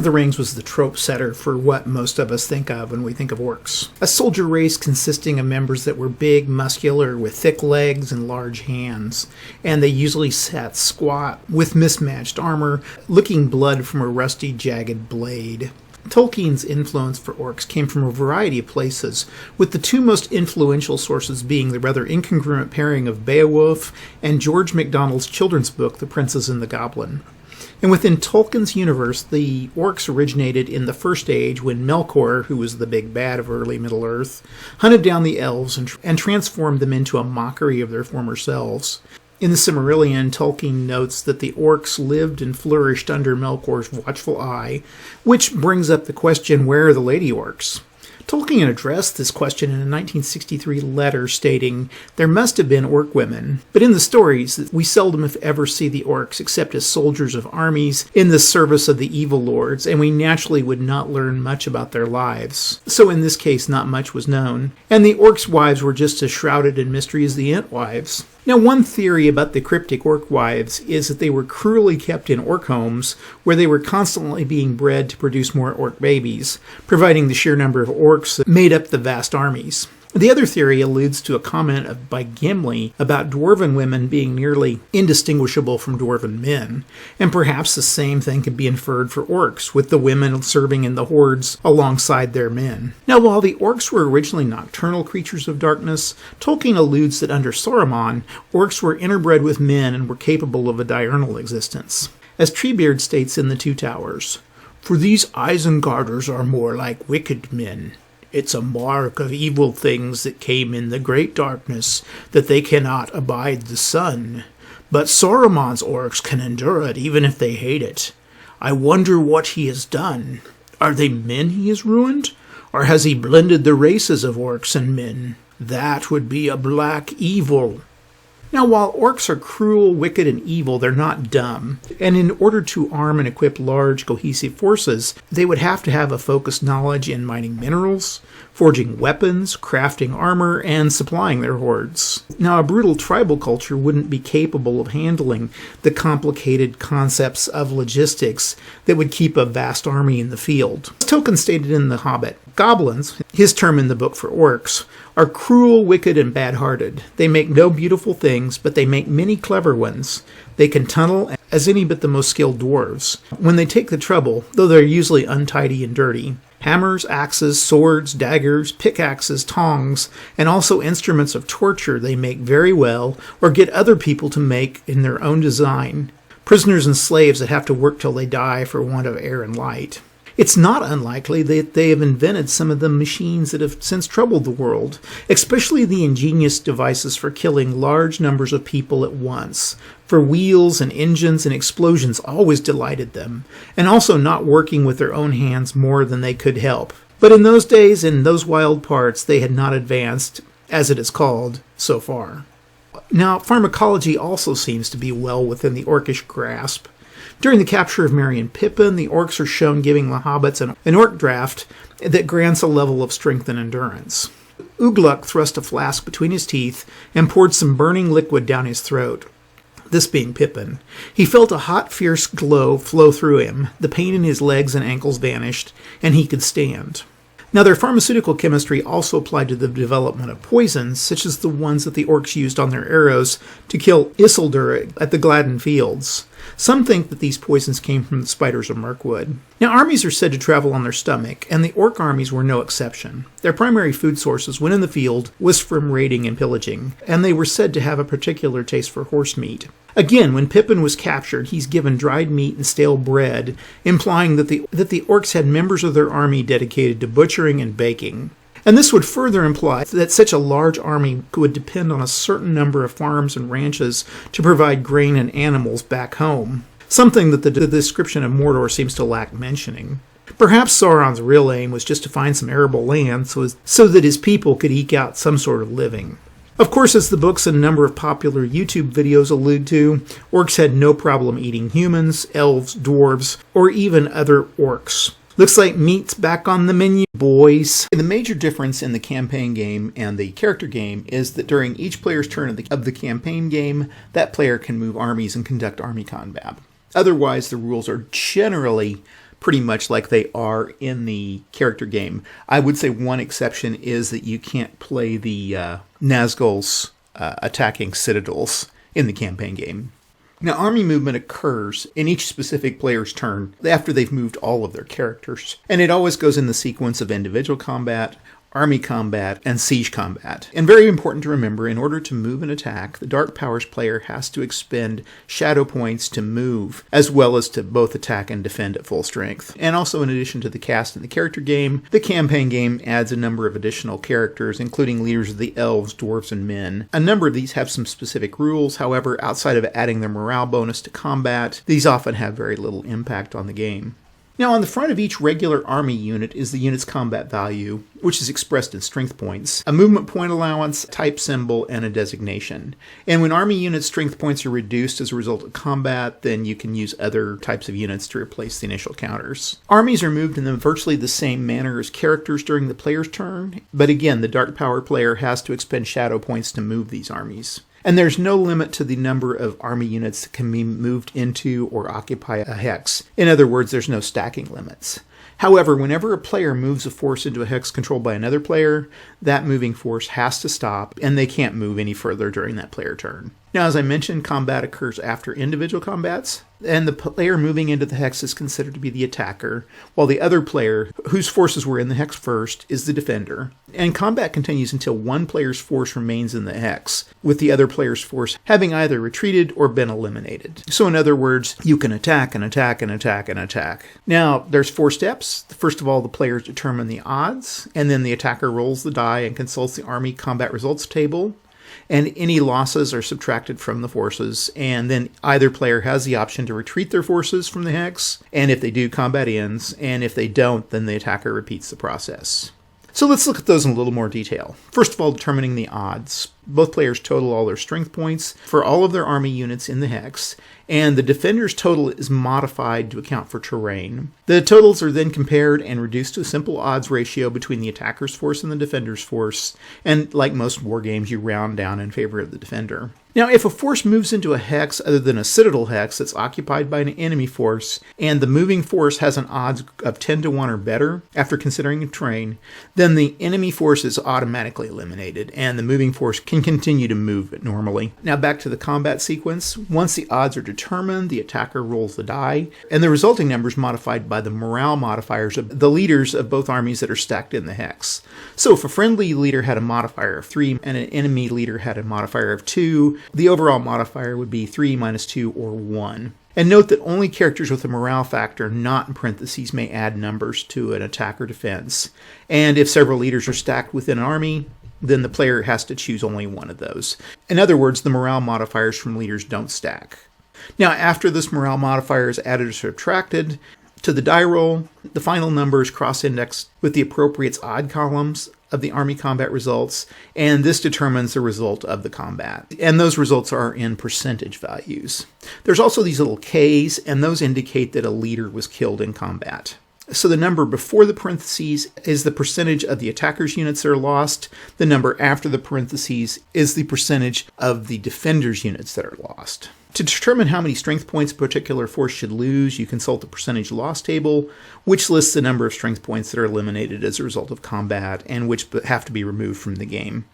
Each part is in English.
the Rings was the trope setter for what most of us think of when we think of orcs. A soldier race consisting of members that were big, muscular, with thick legs and large hands, and they usually sat squat with mismatched armor, licking blood from a rusty, jagged blade. Tolkien's influence for orcs came from a variety of places, with the two most influential sources being the rather incongruent pairing of Beowulf and George MacDonald's children's book, The Princess and the Goblin. And within Tolkien's universe, the orcs originated in the First Age when Melkor, who was the big bad of early Middle-earth, hunted down the elves and transformed them into a mockery of their former selves. In the Silmarillion, Tolkien notes that the orcs lived and flourished under Melkor's watchful eye, which brings up the question, where are the lady orcs? Tolkien addressed this question in a 1963 letter stating, there must have been orc women, but in the stories, we seldom if ever see the orcs except as soldiers of armies in the service of the evil lords, and we naturally would not learn much about their lives. So in this case, not much was known, and the orcs' wives were just as shrouded in mystery as the Ent wives. Now, one theory about the cryptic orc wives is that they were cruelly kept in orc homes where they were constantly being bred to produce more orc babies, providing the sheer number of orcs that made up the vast armies. The other theory alludes to a comment by Gimli about dwarven women being nearly indistinguishable from dwarven men, and perhaps the same thing could be inferred for orcs, with the women serving in the hordes alongside their men. Now, while the orcs were originally nocturnal creatures of darkness, Tolkien alludes that under Saruman, orcs were interbred with men and were capable of a diurnal existence. As Treebeard states in The Two Towers, "For these Isengarders are more like wicked men. It's a mark of evil things that came in the great darkness, that they cannot abide the sun. But Saruman's orcs can endure it, even if they hate it. I wonder what he has done. Are they men he has ruined? Or has he blended the races of orcs and men? That would be a black evil." Now, while orcs are cruel, wicked, and evil, they're not dumb. And in order to arm and equip large, cohesive forces, they would have to have a focused knowledge in mining minerals, forging weapons, crafting armor, and supplying their hordes. Now, a brutal tribal culture wouldn't be capable of handling the complicated concepts of logistics that would keep a vast army in the field. As Tolkien stated in The Hobbit, goblins, his term in the book for orcs, are cruel, wicked, and bad-hearted. They make no beautiful things, but they make many clever ones. They can tunnel as any but the most skilled dwarves. When they take the trouble, though they're usually untidy and dirty, hammers, axes, swords, daggers, pickaxes, tongs, and also instruments of torture they make very well, or get other people to make in their own design. Prisoners and slaves that have to work till they die for want of air and light. It's not unlikely that they have invented some of the machines that have since troubled the world, especially the ingenious devices for killing large numbers of people at once. For wheels and engines and explosions always delighted them, and also not working with their own hands more than they could help. But in those days, in those wild parts, they had not advanced, as it is called, so far. Now, pharmacology also seems to be well within the orcish grasp. During the capture of Merry and Pippin, the orcs are shown giving the hobbits an orc draft that grants a level of strength and endurance. Ugluk thrust a flask between his teeth and poured some burning liquid down his throat. This being Pippin. He felt a hot, fierce glow flow through him, the pain in his legs and ankles vanished, and he could stand. Now, their pharmaceutical chemistry also applied to the development of poisons, such as the ones that the orcs used on their arrows to kill Isildur at the Gladden Fields. Some think that these poisons came from the spiders of Mirkwood. Now, armies are said to travel on their stomach, and the orc armies were no exception. Their primary food sources when in the field was from raiding and pillaging, and they were said to have a particular taste for horse meat. Again, when Pippin was captured, he's given dried meat and stale bread, implying that the orcs had members of their army dedicated to butchering and baking. And this would further imply that such a large army would depend on a certain number of farms and ranches to provide grain and animals back home, something that the description of Mordor seems to lack mentioning. Perhaps Sauron's real aim was just to find some arable land so that his people could eke out some sort of living. Of course, as the books and a number of popular YouTube videos allude to, orcs had no problem eating humans, elves, dwarves, or even other orcs. Looks like meat's back on the menu, boys. The major difference in the campaign game and the character game is that during each player's turn of the campaign game, that player can move armies and conduct army combat. Otherwise, the rules are generally pretty much like they are in the character game. I would say one exception is that you can't play the Nazgul's attacking citadels in the campaign game. Now, army movement occurs in each specific player's turn after they've moved all of their characters, and it always goes in the sequence of individual combat, army combat, and siege combat. And very important to remember, in order to move and attack, the Dark Powers player has to expend shadow points to move, as well as to both attack and defend at full strength. And also, in addition to the cast in the character game, the campaign game adds a number of additional characters, including leaders of the elves, dwarves, and men. A number of these have some specific rules, however, outside of adding their morale bonus to combat, these often have very little impact on the game. Now, on the front of each regular army unit is the unit's combat value, which is expressed in strength points, a movement point allowance, type symbol, and a designation. And when army unit strength points are reduced as a result of combat, then you can use other types of units to replace the initial counters. Armies are moved in virtually the same manner as characters during the player's turn, but again, the Dark Power player has to expend shadow points to move these armies. And there's no limit to the number of army units that can be moved into or occupy a hex. In other words, there's no stacking limits. However, whenever a player moves a force into a hex controlled by another player, that moving force has to stop, and they can't move any further during that player turn. Now, as I mentioned, combat occurs after individual combats, and the player moving into the hex is considered to be the attacker, while the other player, whose forces were in the hex first, is the defender. And combat continues until one player's force remains in the hex, with the other player's force having either retreated or been eliminated. So in other words, you can attack and attack and attack and attack. Now, there's 4 steps. First of all, the players determine the odds, and then the attacker rolls the die and consults the army combat results table. And any losses are subtracted from the forces, and then either player has the option to retreat their forces from the hex, and if they do, combat ends, and if they don't, then the attacker repeats the process. So let's look at those in a little more detail. First of all, determining the odds. Both players total all their strength points for all of their army units in the hex, and the defender's total is modified to account for terrain. The totals are then compared and reduced to a simple odds ratio between the attacker's force and the defender's force, and like most war games, you round down in favor of the defender. Now, if a force moves into a hex other than a citadel hex that's occupied by an enemy force, and the moving force has an odds of 10 to 1 or better after considering the terrain, then the enemy force is automatically eliminated, and the moving force can continue to move normally. Now back to the combat sequence. Once the odds are determined, the attacker rolls the die, and the resulting number is modified by the morale modifiers of the leaders of both armies that are stacked in the hex. So if a friendly leader had a modifier of 3 and an enemy leader had a modifier of 2, the overall modifier would be 3 minus 2 or 1. And note that only characters with a morale factor not in parentheses may add numbers to an attack or defense. And if several leaders are stacked within an army, then the player has to choose only one of those. In other words, the morale modifiers from leaders don't stack. Now, after this morale modifier is added or subtracted to the die roll, the final number is cross-indexed with the appropriate odd columns of the army combat results, and this determines the result of the combat. And those results are in percentage values. There's also these little Ks, and those indicate that a leader was killed in combat. So the number before the parentheses is the percentage of the attacker's units that are lost. The number after the parentheses is the percentage of the defender's units that are lost. To determine how many strength points a particular force should lose, you consult the percentage loss table, which lists the number of strength points that are eliminated as a result of combat and which have to be removed from the game.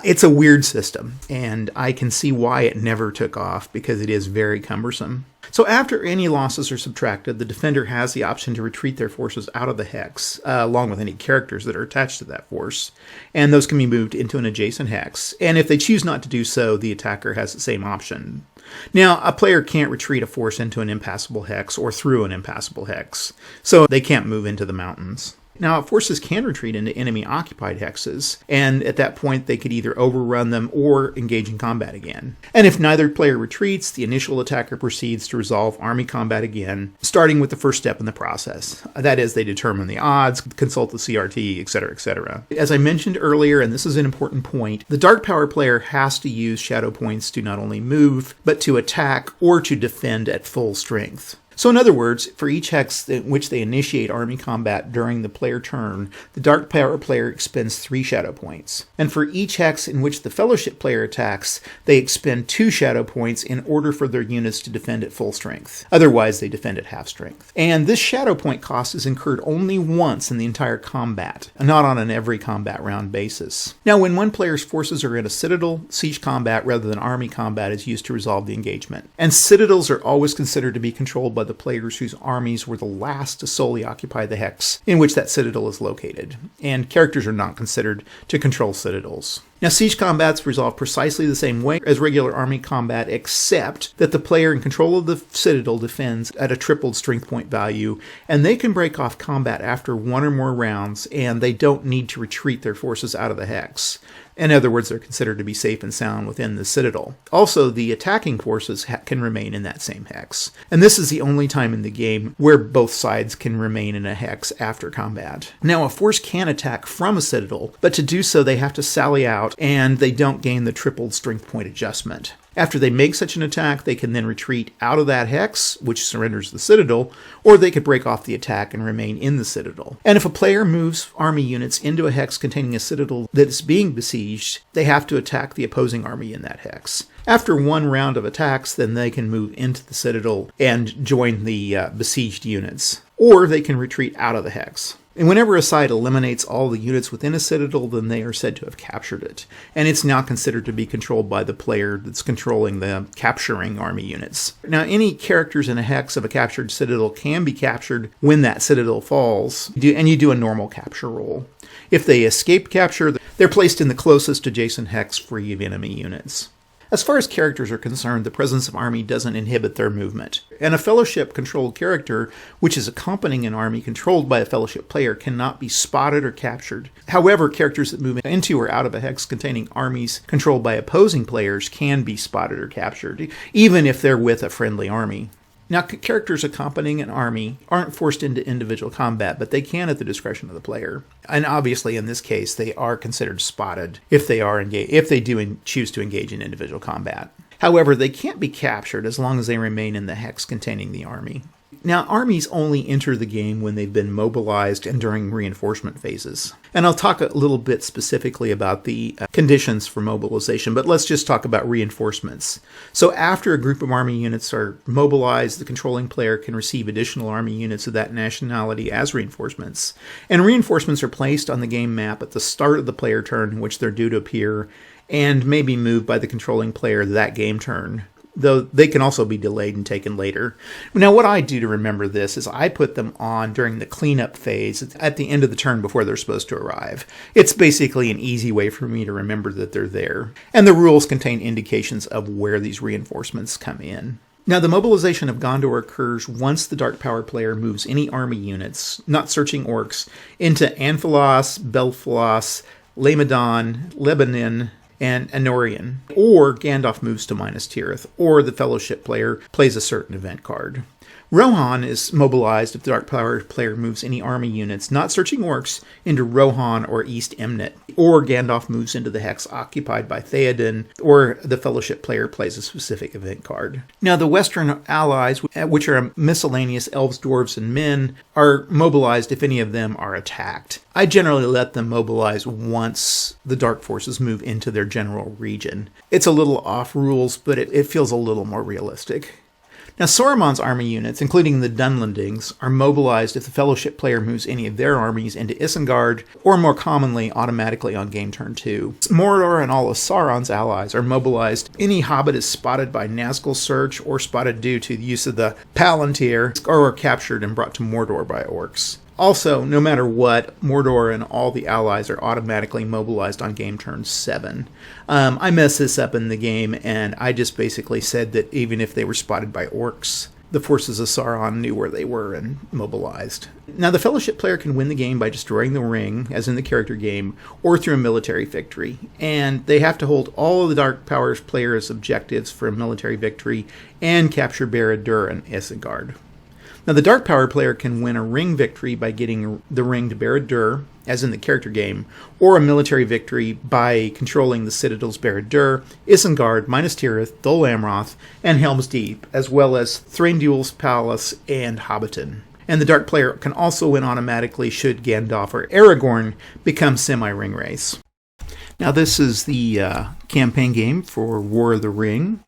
It's a weird system, and I can see why it never took off, because it is very cumbersome. So after any losses are subtracted, the defender has the option to retreat their forces out of the hex, along with any characters that are attached to that force, and those can be moved into an adjacent hex. And if they choose not to do so, the attacker has the same option. Now, a player can't retreat a force into an impassable hex or through an impassable hex, so they can't move into the mountains. Now, forces can retreat into enemy-occupied hexes, and at that point they could either overrun them or engage in combat again. And if neither player retreats, the initial attacker proceeds to resolve army combat again, starting with the first step in the process. That is, they determine the odds, consult the CRT, etc., etc. As I mentioned earlier, and this is an important point, the Dark Power player has to use shadow points to not only move, but to attack or to defend at full strength. So in other words, for each hex in which they initiate army combat during the player turn, the Dark Power player expends 3 shadow points. And for each hex in which the Fellowship player attacks, they expend 2 shadow points in order for their units to defend at full strength. Otherwise, they defend at half strength. And this shadow point cost is incurred only once in the entire combat, not on an every combat round basis. Now, when one player's forces are in a citadel, siege combat rather than army combat is used to resolve the engagement. And citadels are always considered to be controlled by the players whose armies were the last to solely occupy the hex in which that citadel is located, and characters are not considered to control citadels. Now, siege combats resolve precisely the same way as regular army combat, except that the player in control of the citadel defends at a tripled strength point value, and they can break off combat after 1 or more rounds, and they don't need to retreat their forces out of the hex. In other words, they're considered to be safe and sound within the citadel. Also, the attacking forces can remain in that same hex. And this is the only time in the game where both sides can remain in a hex after combat. Now, a force can attack from a citadel, but to do so they have to sally out, and they don't gain the tripled strength point adjustment. After they make such an attack, they can then retreat out of that hex, which surrenders the citadel, or they could break off the attack and remain in the citadel. And if a player moves army units into a hex containing a citadel that is being besieged, they have to attack the opposing army in that hex. After 1 round of attacks, then they can move into the citadel and join the besieged units, or they can retreat out of the hex. And whenever a side eliminates all the units within a citadel, then they are said to have captured it. And it's now considered to be controlled by the player that's controlling the capturing army units. Now, any characters in a hex of a captured citadel can be captured when that citadel falls, and you do a normal capture roll. If they escape capture, they're placed in the closest adjacent hex free of enemy units. As far as characters are concerned, the presence of army doesn't inhibit their movement. And a Fellowship-controlled character, which is accompanying an army controlled by a Fellowship player, cannot be spotted or captured. However, characters that move into or out of a hex containing armies controlled by opposing players can be spotted or captured, even if they're with a friendly army. Now, characters accompanying an army aren't forced into individual combat, but they can at the discretion of the player. And obviously, in this case, they are considered spotted if they do choose to engage in individual combat. However, they can't be captured as long as they remain in the hex containing the army. Now, armies only enter the game when they've been mobilized and during reinforcement phases. And I'll talk a little bit specifically about the conditions for mobilization, but let's just talk about reinforcements. So after a group of army units are mobilized, the controlling player can receive additional army units of that nationality as reinforcements. And reinforcements are placed on the game map at the start of the player turn in which they're due to appear, and may be moved by the controlling player that game turn, though they can also be delayed and taken later. Now, what I do to remember this is I put them on during the cleanup phase at the end of the turn before they're supposed to arrive. It's basically an easy way for me to remember that they're there. And the rules contain indications of where these reinforcements come in. Now, the mobilization of Gondor occurs once the Dark Power player moves any army units, not searching orcs, into Anphilos, Belphalos, Lamadon, Lebanon, and Anorian, or Gandalf moves to Minas Tirith, or the Fellowship player plays a certain event card. Rohan is mobilized if the Dark Power player moves any army units, not searching orcs, into Rohan or East Emnet, or Gandalf moves into the hex occupied by Theoden, or the Fellowship player plays a specific event card. Now, the Western allies, which are miscellaneous elves, dwarves, and men, are mobilized if any of them are attacked. I generally let them mobilize once the Dark Forces move into their general region. It's a little off rules, but it feels a little more realistic. Now, Saruman's army units, including the Dunlendings, are mobilized if the Fellowship player moves any of their armies into Isengard, or more commonly, automatically on game turn 2. Mordor and all of Sauron's allies are mobilized if any hobbit is spotted by Nazgul search or spotted due to the use of the Palantir, or are captured and brought to Mordor by orcs. Also, no matter what, Mordor and all the allies are automatically mobilized on game turn 7. I messed this up in the game, and I just basically said that even if they were spotted by orcs, the forces of Sauron knew where they were and mobilized. Now, the Fellowship player can win the game by destroying the ring, as in the character game, or through a military victory. And they have to hold all of the Dark Powers players' objectives for a military victory and capture Barad-dûr and Isengard. Now, the Dark Power player can win a ring victory by getting the ring to Barad-dûr, as in the character game, or a military victory by controlling the Citadels Barad-dûr, Isengard, Minas Tirith, Dol Amroth, and Helm's Deep, as well as Thranduil's Palace and Hobbiton. And the Dark player can also win automatically should Gandalf or Aragorn become semi-ring race. Now, this is the campaign game for War of the Ring.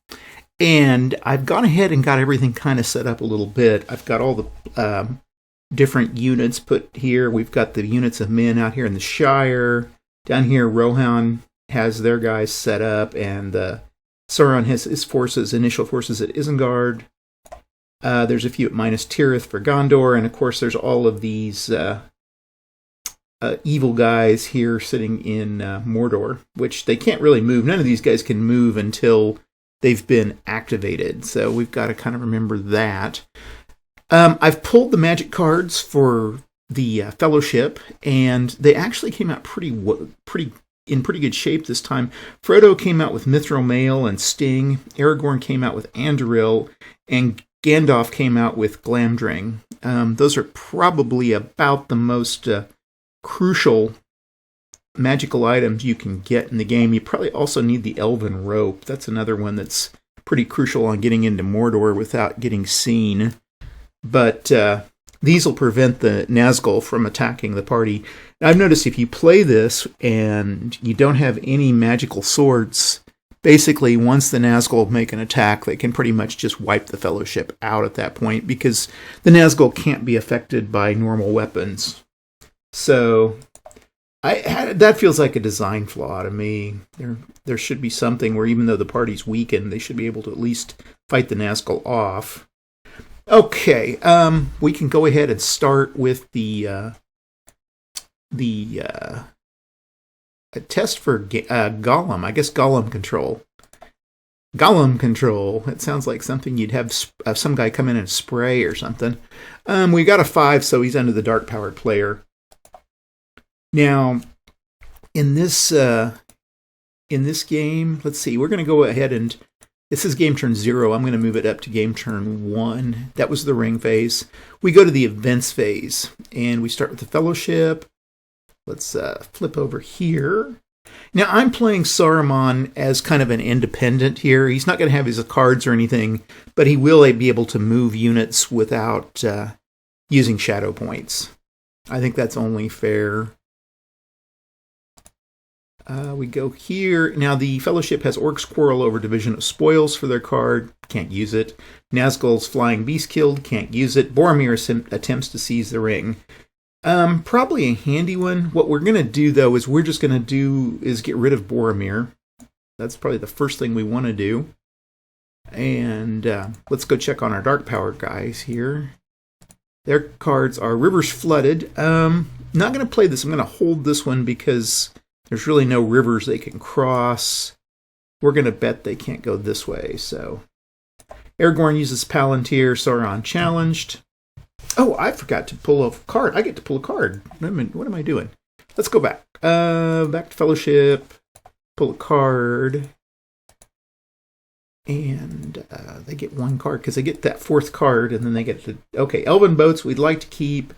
And I've gone ahead and got everything kind of set up a little bit. I've got all the different units put here. We've got the units of men out here in the Shire. Down here, Rohan has their guys set up, and Sauron has his initial forces at Isengard. There's a few at Minas Tirith for Gondor, and of course there's all of these evil guys here sitting in Mordor, which they can't really move. None of these guys can move until they've been activated, so we've got to kind of remember that. I've pulled the magic cards for the Fellowship, and they actually came out in pretty good shape this time. Frodo came out with Mithril Mail and Sting. Aragorn came out with Anduril, and Gandalf came out with Glamdring. Those are probably about the most crucial magical items you can get in the game. You probably also need the Elven Rope. That's another one that's pretty crucial on getting into Mordor without getting seen. But these will prevent the Nazgul from attacking the party. Now, I've noticed if you play this and you don't have any magical swords, basically once the Nazgul make an attack, they can pretty much just wipe the Fellowship out at that point, because the Nazgul can't be affected by normal weapons. So that feels like a design flaw to me. There should be something where even though the party's weakened, they should be able to at least fight the Nazgul off. Okay, we can go ahead and start with the test for Gollum. I guess Gollum control. Gollum control. It sounds like something you'd have some guy come in and spray or something. We got a 5, so he's under the Dark Powered player. Now, in this game, let's see. We're going to go ahead and this is game turn 0. I'm going to move it up to game turn 1. That was the ring phase. We go to the events phase, and we start with the Fellowship. Let's flip over here. Now, I'm playing Saruman as kind of an independent here. He's not going to have his cards or anything, but he will be able to move units without using shadow points. I think that's only fair. We go here. Now, the Fellowship has Orcs quarrel over division of spoils for their card. Can't use it. Nazgul's Flying Beast killed. Can't use it. Boromir attempts to seize the ring. Probably a handy one. What we're going to do, though, is get rid of Boromir. That's probably the first thing we want to do. And let's go check on our Dark Power guys here. Their cards are Rivers Flooded. Not going to play this. I'm going to hold this one because there's really no rivers they can cross. We're going to bet they can't go this way. So Aragorn uses Palantir. Sauron challenged. Oh, I forgot to pull a card. I get to pull a card. What am I doing? Let's go back. Back to Fellowship. Pull a card. And they get one card because they get that 4th card, and then they get the... Okay, Elven Boats we'd like to keep.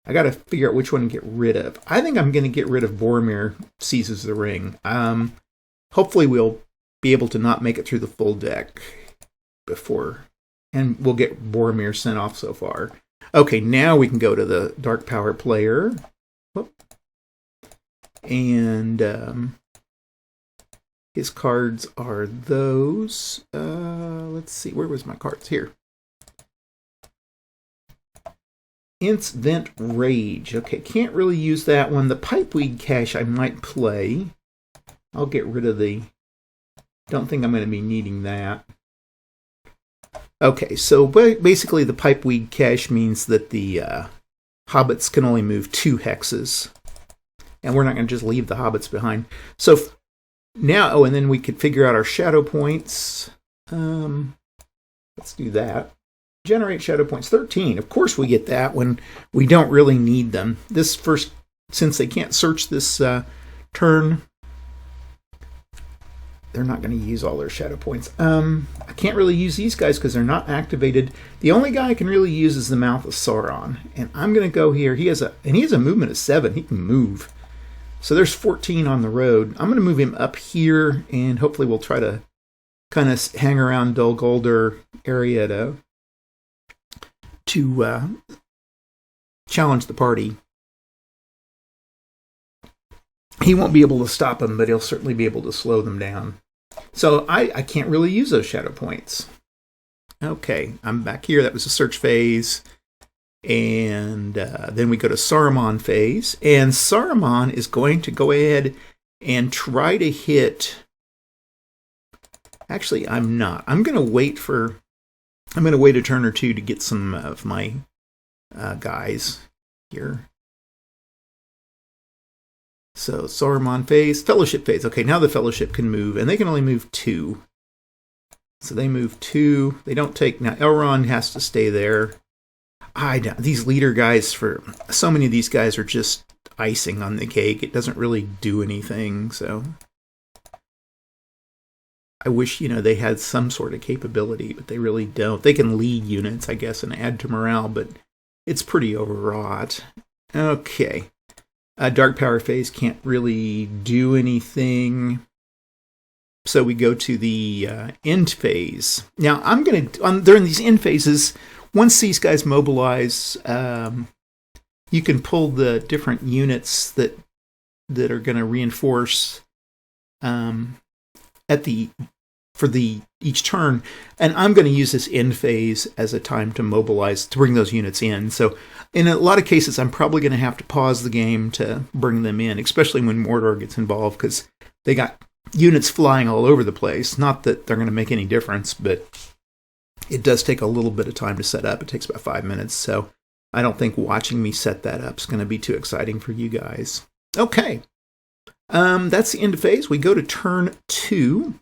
I got to figure out which one to get rid of. I think I'm going to get rid of Boromir seizes the ring. Hopefully we'll be able to not make it through the full deck before... And we'll get Boromir sent off so far. Okay, now we can go to the Dark Power player. Whoop. And his cards are those. Let's see, where was my cards? Here. Ince Vent Rage. Okay, can't really use that one. The Pipeweed Cache I might play. I'll get rid of the... Don't think I'm going to be needing that. Okay, so basically the Pipeweed Cache means that the hobbits can only move 2 hexes. And we're not going to just leave the hobbits behind. So now, and then we could figure out our shadow points. Let's do that. Generate shadow points 13. Of course we get that when we don't really need them. This first, since they can't search this turn, they're not going to use all their shadow points. I can't really use these guys because they're not activated. The only guy I can really use is the Mouth of Sauron. And I'm going to go here. He has a movement of 7. He can move. So there's 14 on the road. I'm going to move him up here, and hopefully we'll try to kind of hang around Dol Guldur area to challenge the party. He won't be able to stop them, but he'll certainly be able to slow them down. So I can't really use those shadow points. Okay, I'm back here. That was the search phase. And then we go to Saruman phase. And Saruman is going to go ahead and try to hit... Actually, I'm not. I'm going to wait a turn or two to get some of my guys here. So Saruman phase, Fellowship phase. Okay, now the Fellowship can move, and they can only move 2. So they move 2. They don't take... Now Elrond has to stay there. These leader guys, for so many of these guys are just icing on the cake. It doesn't really do anything, so... I wish, they had some sort of capability, but they really don't. They can lead units, I guess, and add to morale, but it's pretty overwrought. Okay. Dark Power phase can't really do anything. So we go to the end phase. Now, I'm going to, during these end phases, once these guys mobilize, you can pull the different units that are going to reinforce for each turn, and I'm going to use this end phase as a time to mobilize to bring those units in. So in a lot of cases, I'm probably going to have to pause the game to bring them in, especially when Mordor gets involved, because they got units flying all over the place. Not that they're going to make any difference, but it does take a little bit of time to set up. It takes about 5 minutes, so I don't think watching me set that up is going to be too exciting for you guys. Okay, that's the end phase. We go to turn 2.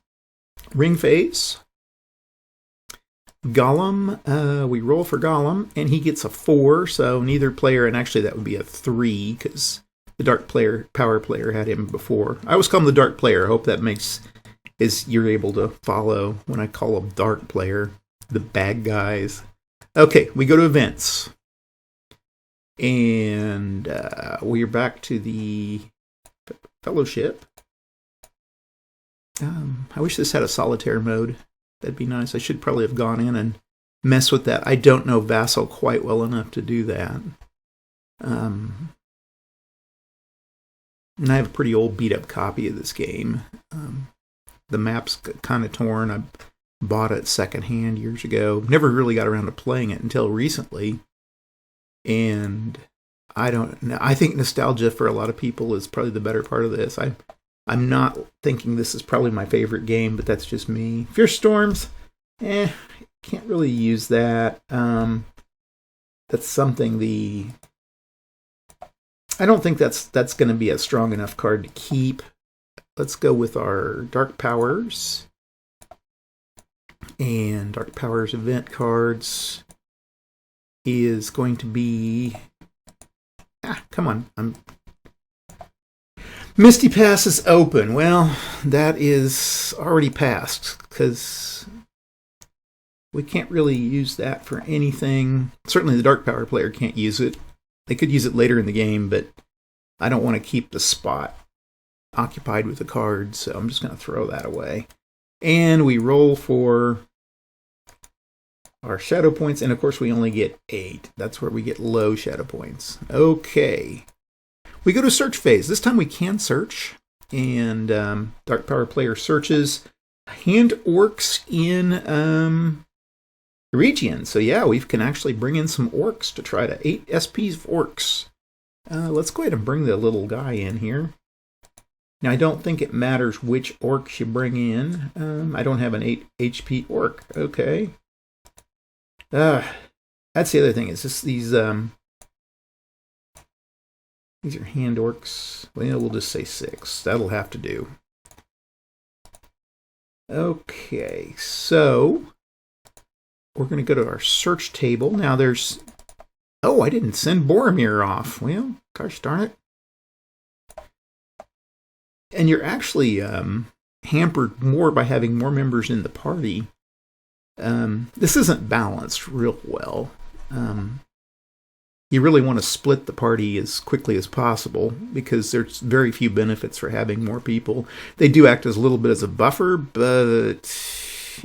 Ring phase. Gollum, we roll for Gollum, and he gets a 4, so neither player, and actually that would be a 3, because the Dark Power player had him before. I always call him the Dark Player. I hope that you're able to follow when I call him Dark Player, the bad guys. Okay, we go to events. And we're back to the Fellowship. I wish this had a solitaire mode. That'd be nice. I should probably have gone in and mess with that. I don't know Vassal quite well enough to do that. And I have a pretty old beat-up copy of this game. The map's kind of torn. I bought it secondhand years ago. Never really got around to playing it until recently. And I don't know. I think nostalgia for a lot of people is probably the better part of this. I'm not thinking this is probably my favorite game, but that's just me. Fierce Storms, can't really use that. That's something I don't think that's going to be a strong enough card to keep. Let's go with our Dark Powers. And Dark Powers event cards is going to be... come on, Misty Pass is open. Well, that is already passed, because we can't really use that for anything. Certainly the Dark Power player can't use it. They could use it later in the game, but I don't want to keep the spot occupied with the card, so I'm just going to throw that away. And we roll for our shadow points, and of course we only get 8. That's where we get low shadow points. Okay. We go to search phase. This time we can search, and Dark Power player searches hand orcs in region. So yeah, we can actually bring in some orcs to try to 8 SPs of orcs. Let's go ahead and bring the little guy in here. Now I don't think it matters which orcs you bring in. I don't have an 8 HP orc. Okay. That's the other thing. It's just these are hand orcs. Well, we'll just say 6. That'll have to do. Okay, so we're going to go to our search table. Now there's... Oh, I didn't send Boromir off. Well, gosh darn it. And you're actually... hampered more by having more members in the party. This isn't balanced real well. You really want to split the party as quickly as possible because there's very few benefits for having more people. They do act as a little bit as a buffer, but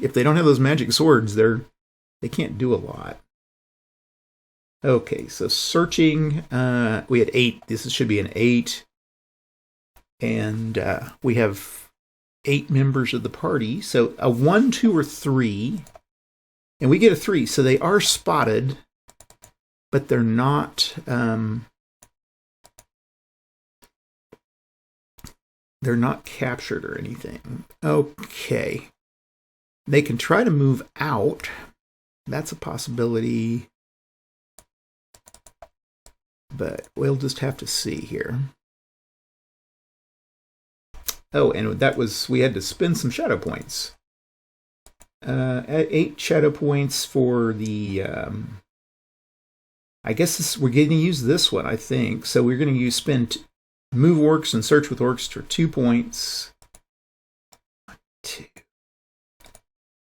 if they don't have those magic swords, they can't do a lot. Okay, so searching, we had 8. This should be an 8. And we have 8 members of the party. So a 1, 2, or 3. And we get a 3. So they are spotted, but they're not captured or anything. Okay. They can try to move out. That's a possibility. But we'll just have to see here. Oh, and we had to spend some shadow points. 8 shadow points for the, I guess we're going to use this one, I think. So we're going to spend move orcs and search with orcs for 2 points. 2.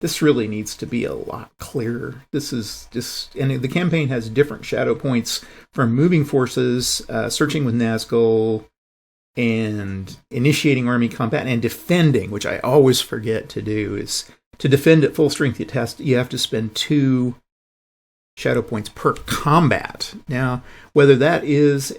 This really needs to be a lot clearer. This is just, and the campaign has different shadow points from moving forces, searching with Nazgul, and initiating army combat, and defending, which I always forget to do, is to defend at full strength. You have to spend 2 shadow points per combat. Now, whether that is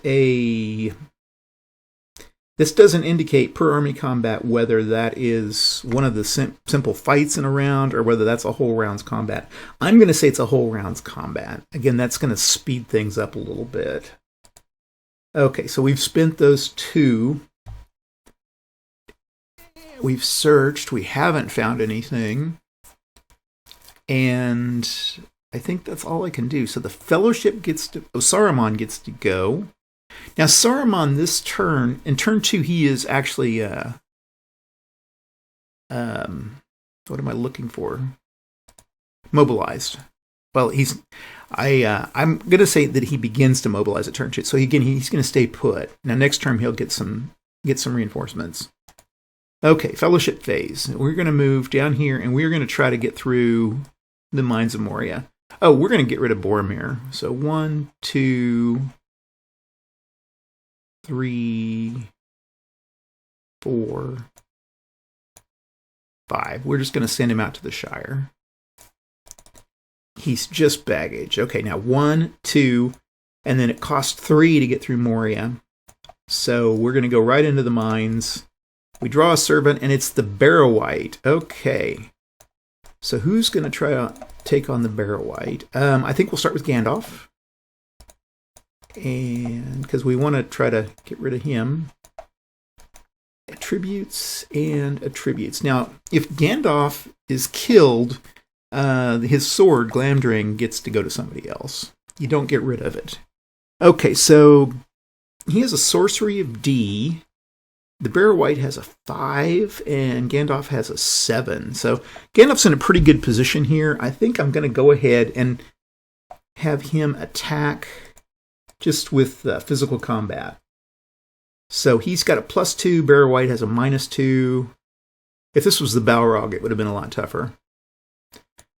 this doesn't indicate per army combat whether that is one of the simple fights in a round or whether that's a whole round's combat. I'm going to say it's a whole round's combat. Again, that's going to speed things up a little bit. Okay, so we've spent those 2. We've searched. We haven't found anything. And I think that's all I can do. So the Fellowship Saruman gets to go. Now, Saruman this turn, in turn 2, he is actually, what am I looking for? Mobilized. Well, I'm going to say that he begins to mobilize at turn 2. So he's going to stay put. Now, next turn, he'll get some reinforcements. Okay, Fellowship phase. We're going to move down here, and we're going to try to get through the Mines of Moria. Oh, we're going to get rid of Boromir. So 1, 2... 3, 4, 5. We're just going to send him out to the Shire. He's just baggage. Okay, now 1, 2, and then it costs 3 to get through Moria. So we're going to go right into the mines. We draw a servant, and it's the Barrow-wight. Okay. So who's going to try to take on the Barrow-wight? I think we'll start with Gandalf. And because we want to try to get rid of him. Attributes and attributes. Now, if Gandalf is killed, his sword, Glamdring, gets to go to somebody else. You don't get rid of it. Okay, so he has a sorcery of D. The Barrow-wight has a 5, and Gandalf has a 7. So Gandalf's in a pretty good position here. I think I'm going to go ahead and have him attack just with physical combat. So he's got a +2. Barrow-wight has a -2. If this was the Balrog, it would have been a lot tougher.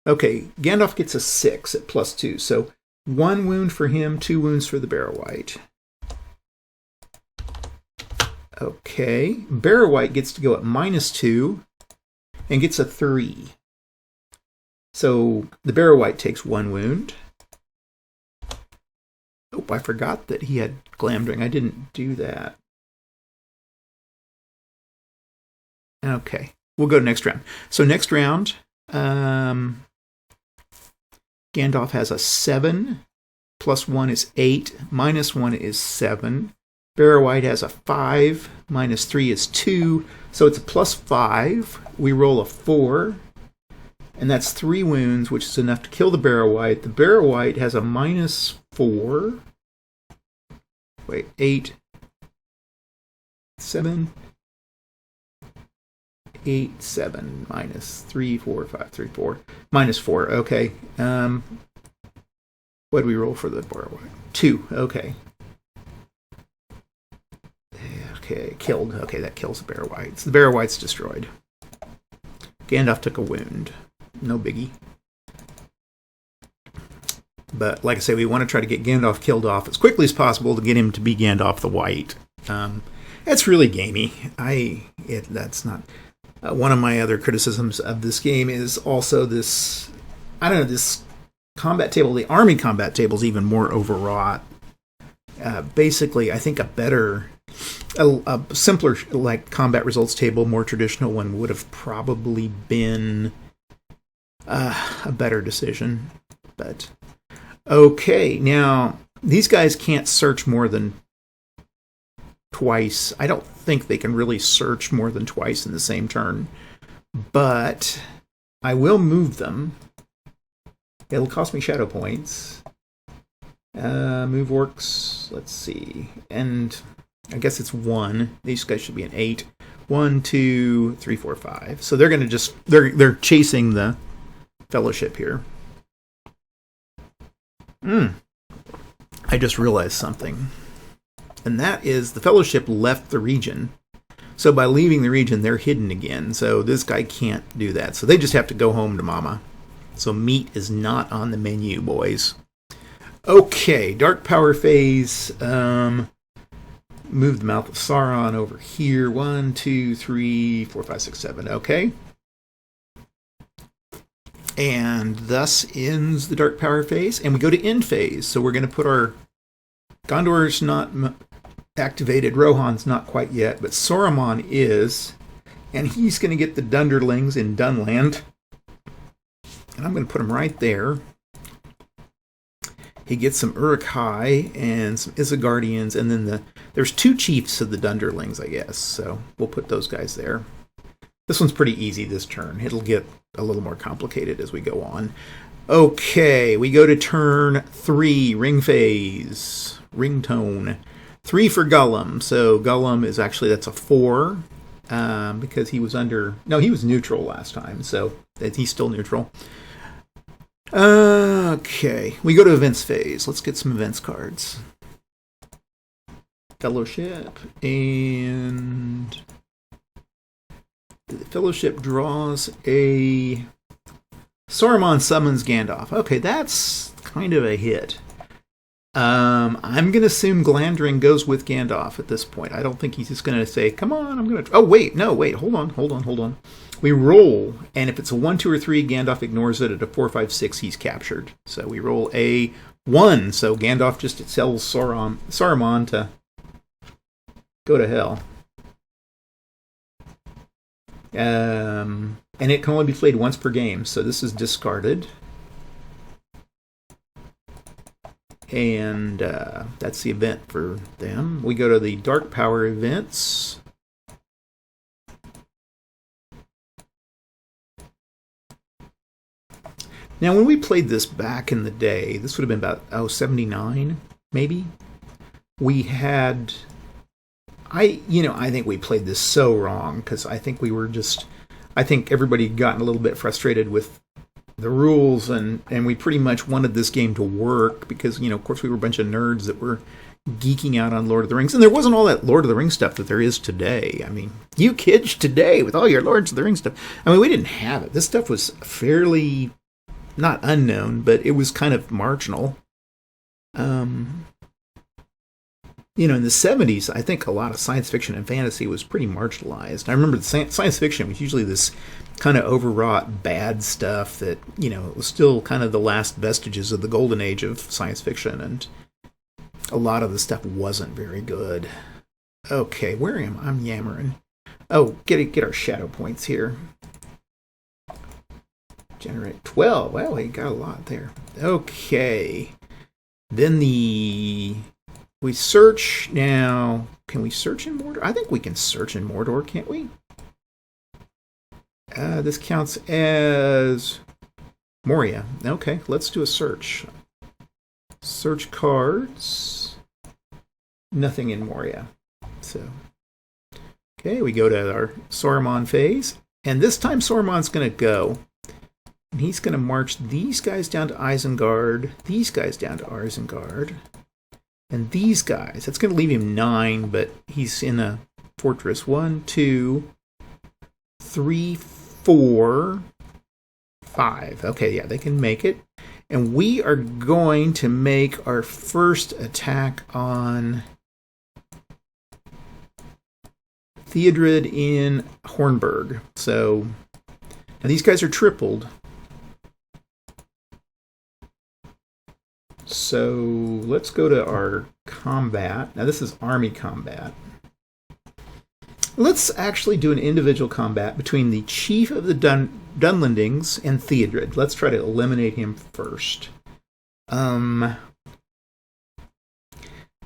Okay, Gandalf gets a 6 at +2. So 1 wound for him, 2 wounds for the Barrow-wight. Okay, Barrow-wight gets to go at -2 and gets a 3. So the Barrow-wight takes 1 wound. Oh, I forgot that he had Glamdring. I didn't do that. Okay, we'll go to next round. So next round, Gandalf has a 7. +1 is 8. -1 is 7. Barrow-wight has a 5. -3 is 2. So it's a +5. We roll a 4. And that's 3 wounds, which is enough to kill the Barrow-wight. The Barrow-wight has a -4. Wait, 8, 7, 8, 7, -3, 4, 5, 3, 4. -4, okay. What do we roll for the Barrow-wight? 2, okay. Okay, killed. Okay, that kills the Barrow-wight. So the Barrow-wight's destroyed. Gandalf took a wound. No biggie. But like I say, we want to try to get Gandalf killed off as quickly as possible to get him to be Gandalf the White. That's really gamey. That's not... one of my other criticisms of this game is also this... I don't know, this combat table, the army combat table is even more overwrought. Basically, I think a simpler like combat results table, more traditional one would have probably been a better decision. But okay, now these guys can't search more than twice. I don't think they can really search more than twice in the same turn. But I will move them. It'll cost me shadow points. Move orcs. Let's see. And I guess it's 1. These guys should be an 8. 1, 2, 3, 4, 5. So they're going to they're chasing the fellowship here. I just realized something. And that is the fellowship left the region. So by leaving the region, they're hidden again. So this guy can't do that. So they just have to go home to mama. So meat is not on the menu, boys. Okay, Dark Power phase. Move the Mouth of Sauron over here. 1, 2, 3, 4, 5, 6, 7. Okay. And thus ends the Dark Power phase. And we go to end phase. So we're going to put our... Gondor's not activated. Rohan's not quite yet. But Saruman is. And he's going to get the Dunderlings in Dunland. And I'm going to put him right there. He gets some Uruk-hai and some Isengardians, and then there's 2 chiefs of the Dunderlings, I guess. So we'll put those guys there. This one's pretty easy this turn. It'll get a little more complicated as we go on. Okay, we go to turn 3, ring phase, ringtone. 3 for Gollum. So Gollum is actually, that's a 4, because he was he was neutral last time, so he's still neutral. Okay, we go to events phase. Let's get some events cards. Fellowship, and the Fellowship draws a Saruman summons Gandalf. Okay, that's kind of a hit. I'm going to assume Glandring goes with Gandalf at this point. I don't think he's just going to say, come on, I'm going to... Oh, wait, hold on. We roll, and if it's a 1, 2, or 3, Gandalf ignores it. At a 4, 5, 6, he's captured. So we roll a 1, so Gandalf just tells Saruman to go to hell. And it can only be played once per game, so this is discarded. And that's the event for them. We go to the Dark Power events. Now, when we played this back in the day, this would have been about 79, maybe. We had... I think we played this so wrong, because I think everybody had gotten a little bit frustrated with the rules, and we pretty much wanted this game to work because, of course, we were a bunch of nerds that were geeking out on Lord of the Rings, and there wasn't all that Lord of the Rings stuff that there is today. I mean, you kids today with all your Lords of the Rings stuff, we didn't have it. This stuff was fairly, not unknown, but it was kind of marginal. In the 70s, I think a lot of science fiction and fantasy was pretty marginalized. I remember the science fiction was usually this kind of overwrought bad stuff that, it was still kind of the last vestiges of the golden age of science fiction, and a lot of the stuff wasn't very good. Okay, where am I? I'm yammering. Oh, get our shadow points here. Generate 12. Well, we got a lot there. Okay. Then we search now. Can we search in Mordor? I think we can search in Mordor, can't we? This counts as Moria. Okay, let's do a search. Search cards. Nothing in Moria. So, okay, we go to our Saruman phase. And this time Saruman's going to go. And he's going to march these guys down to Isengard, these guys down to Isengard, and these guys. That's going to leave him 9, but he's in a fortress. 1, 2, 3, 4, 5. Okay, yeah, they can make it. And we are going to make our first attack on Theodred in Hornburg. So, now these guys are tripled. So, let's go to our combat. Now, this is army combat. Let's actually do an individual combat between the chief of the Dunlendings and Theodred. Let's try to eliminate him first.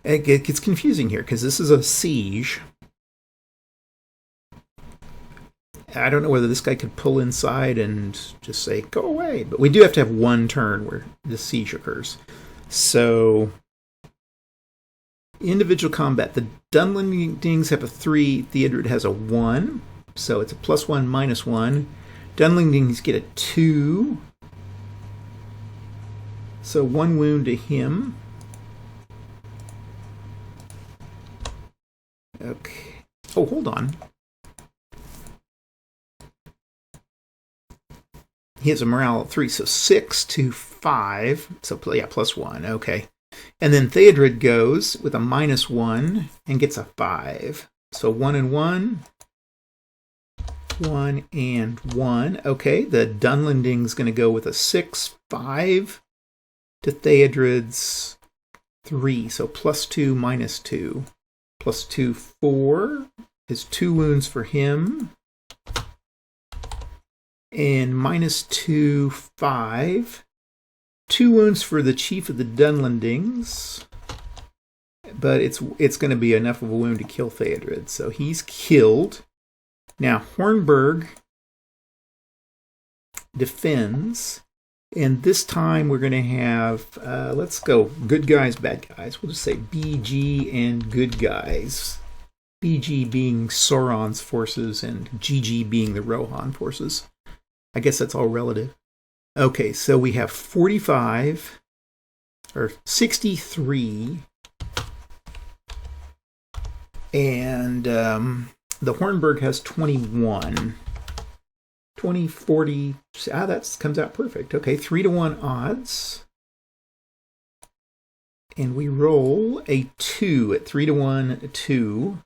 It gets confusing here because this is a siege. I don't know whether this guy could pull inside and just say, go away. But we do have to have one turn where the siege occurs. So, individual combat. The Dunlendings have a 3. Theodred has a 1. So it's a +1, -1. Dunlendings get a 2. So 1 wound to him. Okay. Oh, hold on. He has a morale of 3, so 6 to 5. So, yeah, +1. Okay. And then Theodred goes with a -1 and gets a 5. So 1 and 1. 1 and 1. Okay, the Dunlending's going to go with a 6, 5 to Theodred's 3. So +2, -2. +2, 4 is 2 wounds for him. And -2, 5. 2 wounds for the chief of the Dunlendings. But it's going to be enough of a wound to kill Theodred. So he's killed. Now, Hornburg defends. And this time we're going to have, let's go good guys, bad guys. We'll just say BG and good guys. BG being Sauron's forces and GG being the Rohan forces. I guess that's all relative. Okay, so we have 45, or 63, and the Hornburg has 21. 20, 40, that comes out perfect. Okay, 3 to 1 odds. And we roll a 2 at 3 to 1, 2.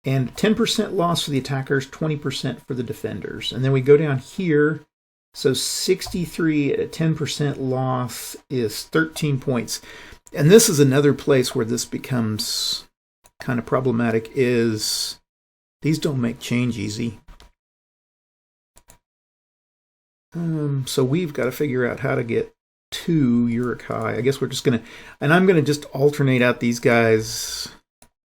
And 10% loss for the attackers, 20% for the defenders. And then we go down here. So 63 at a 10% loss is 13 points. And this is another place where this becomes kind of problematic, is these don't make change easy. So we've got to figure out how to get to Uruk-hai. I guess we're just going to... And I'm going to just alternate out these guys.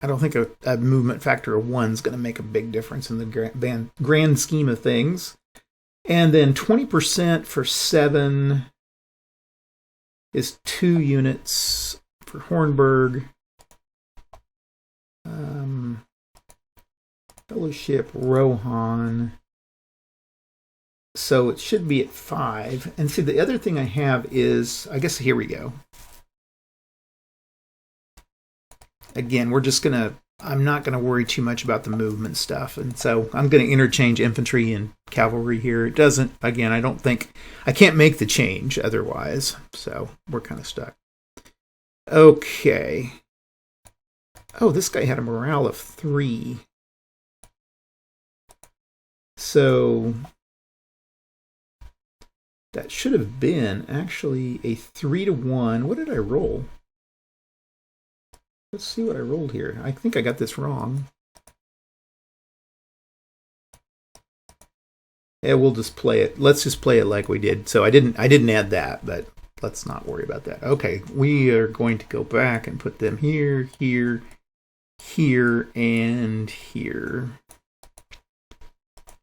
I don't think a movement factor of 1 is going to make a big difference in the grand scheme of things. And then 20% for 7 is 2 units for Hornburg. Fellowship, Rohan. So it should be at 5. And see, the other thing I have is, I guess here we go. Again, we're just going to, I'm not going to worry too much about the movement stuff. And so I'm going to interchange infantry and cavalry here. It doesn't, again, I can't make the change otherwise. So we're kind of stuck. Okay. Oh, this guy had a morale of 3. So that should have been actually a 3 to 1. What did I roll? Let's see what I rolled here. I think I got this wrong. Yeah, we'll just play it. Let's just play it like we did. So I didn't add that, but let's not worry about that. Okay, we are going to go back and put them here, here, here, and here.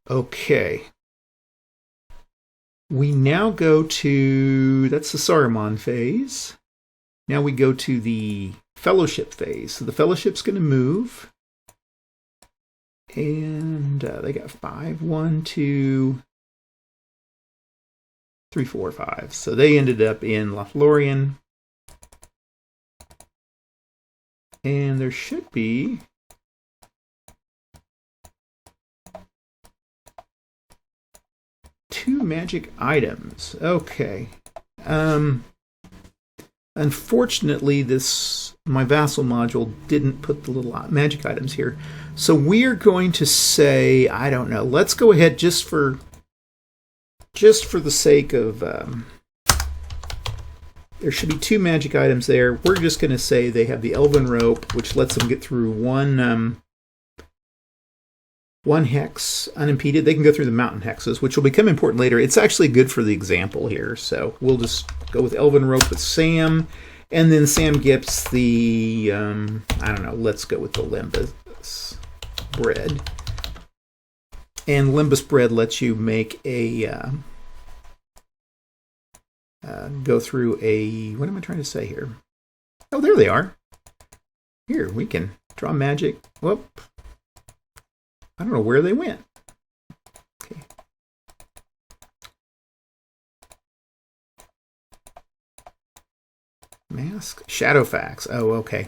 Okay. We now go to, that's the Saruman phase. Now we go to the Fellowship phase. So the Fellowship's going to move. And they got 5, 1, 2, 3, 4, 5. So they ended up in Lothlorien. And there should be... 2 magic items. Okay. Unfortunately, my vassal module didn't put the little magic items here. So we're going to say, I don't know, let's go ahead just for the sake of, there should be 2 magic items there. We're just going to say they have the Elven Rope, which lets them get through one hex unimpeded. They can go through the mountain hexes, which will become important later. It's actually good for the example here. So we'll just go with Elven Rope with Sam. And then Sam gets the, I don't know, let's go with the Limbus Bread. And Limbus Bread lets you make a, go through a, what am I trying to say here? Oh, there they are. Here, we can draw magic. Whoop. I don't know where they went. Okay. Mask? Shadowfax. Oh, okay.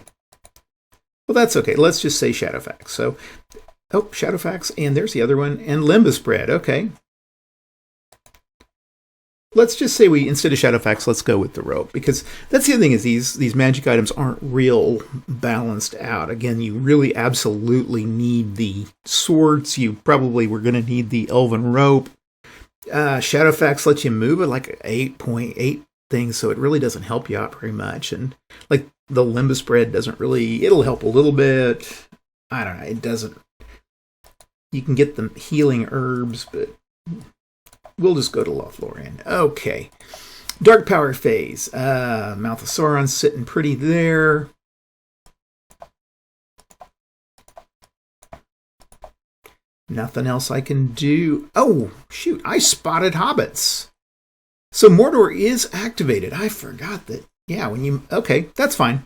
Well, that's okay. Let's just say Shadowfax. So, oh, Shadowfax, and there's the other one. And Limbus Bread. Okay. Let's just say instead of Shadowfax, let's go with the rope. Because that's the other thing is these magic items aren't real balanced out. Again, you really absolutely need the swords. You probably were going to need the Elven Rope. Shadowfax lets you move at like 8.8 things, so it really doesn't help you out very much. And like the Limbus Bread doesn't really, it'll help a little bit. I don't know, it doesn't. You can get the healing herbs, but we'll just go to Lothlorien. Okay. Dark Power Phase. Mouth of Sauron's sitting pretty there. Nothing else I can do. Oh, shoot. I spotted hobbits. So Mordor is activated. I forgot that. Yeah, when you... Okay, that's fine.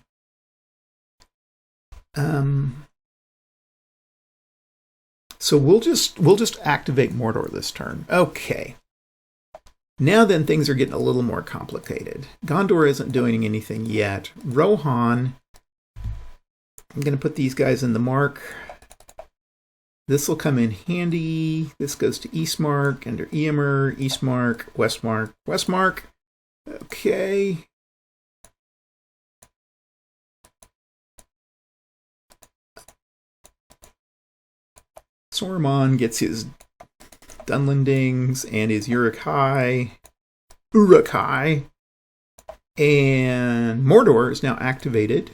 So we'll just activate Mordor this turn. Okay. Now then, things are getting a little more complicated. Gondor isn't doing anything yet. Rohan, I'm going to put these guys in the mark. This will come in handy. This goes to Eastmark, under Eomer, Eastmark, Westmark, Westmark. Okay. Saruman gets his Dunlendings and his Uruk-hai. And Mordor is now activated.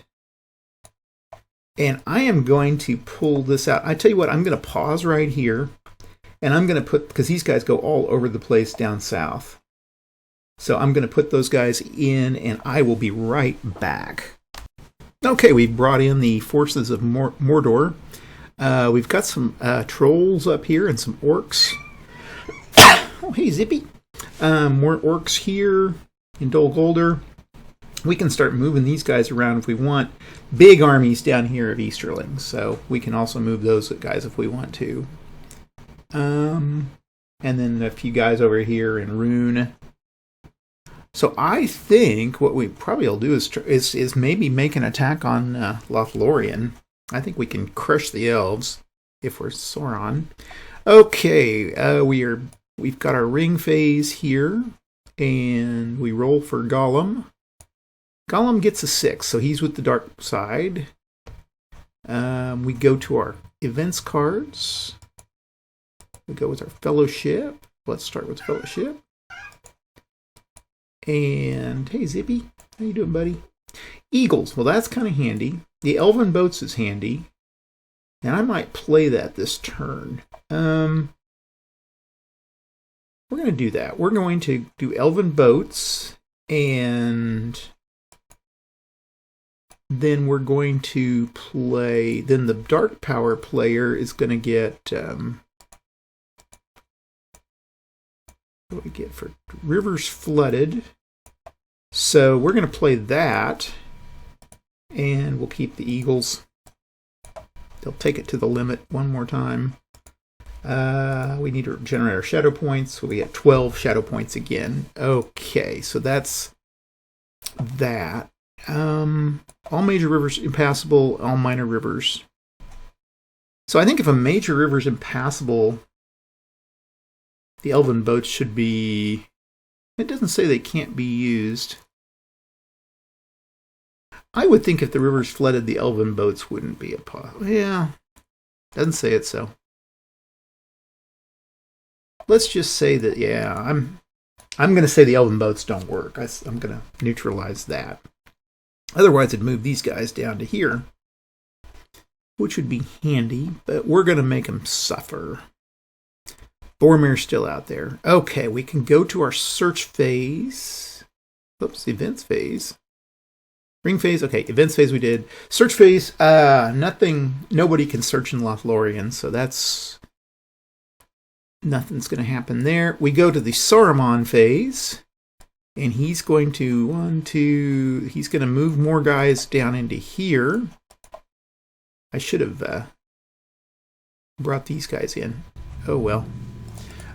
And I am going to pull this out. I tell you what, I'm going to pause right here. And I'm going to put, because these guys go all over the place down south. So I'm going to put those guys in, and I will be right back. Okay, we've brought in the forces of Mordor. We've got some trolls up here and some orcs. Oh, hey, Zippy. More orcs here in Dol Guldur. We can start moving these guys around if we want. Big armies down here of Easterlings, so we can also move those guys if we want to. And then a few guys over here in Rune. So I think what we probably will do is maybe make an attack on Lothlorien. I think we can crush the elves if we're Sauron. Okay, we've got our ring phase here, and we roll for Gollum. Gollum gets a 6, so he's with the dark side. We go to our events cards. We go with our fellowship. Let's start with fellowship. And hey, Zippy, how you doing, buddy? Eagles. Well, that's kind of handy. The Elven Boats is handy, and I might play that this turn. We're going to do that. We're going to do Elven Boats, and then we're going to play, then the Dark Power player is going to get, what do we get for Rivers Flooded? So we're going to play that, and we'll keep the Eagles. They'll take it to the limit one more time. We need to generate our shadow points, so we get 12 shadow points again. Okay, so that's that. All major rivers impassable, all minor rivers. So I think if a major river is impassable, The elven boats should be... It doesn't say they can't be used. I would think if the river's flooded, the elven boats wouldn't be a possible. Yeah, doesn't say it so. Let's just say that, yeah, I'm going to say the elven boats don't work. I'm going to neutralize that. Otherwise, I'd move these guys down to here, which would be handy, but we're going to make them suffer. Boromir's still out there. Okay, we can go to our search phase. Oops, events phase. Ring phase, okay, events phase we did. Search phase, nobody can search in Lothlorien, so that's... Nothing's going to happen there. We go to the Saruman phase, and he's going to, he's going to move more guys down into here. I should have brought these guys in. Oh, well.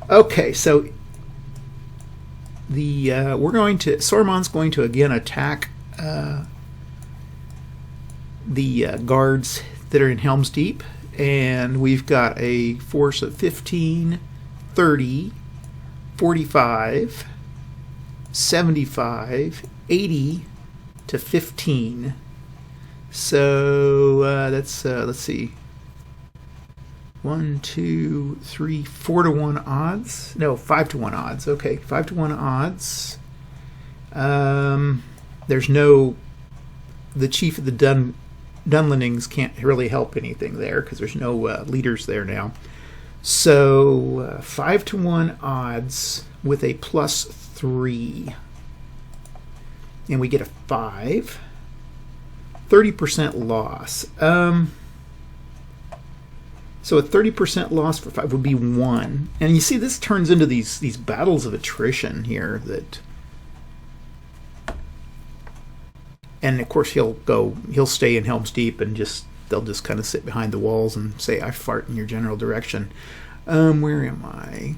Okay, so Saruman's going to again attack the guards that are in Helm's Deep, and we've got a force of 15, 30, 45, 75, 80 to 15. So that's, let's see, 1, 2, 3, 4 to 1 odds. No, 5 to 1 odds. Okay, 5 to 1 odds. There's no, the chief of the Dunlendings can't really help anything there because there's no leaders there now. So 5 to 1 odds with a +3. And we get a 5. 30% loss. So a 30% loss for 5 would be 1. And you see this turns into these battles of attrition here that... And of course he'll stay in Helm's Deep and they'll just kind of sit behind the walls and say, I fart in your general direction. Where am I?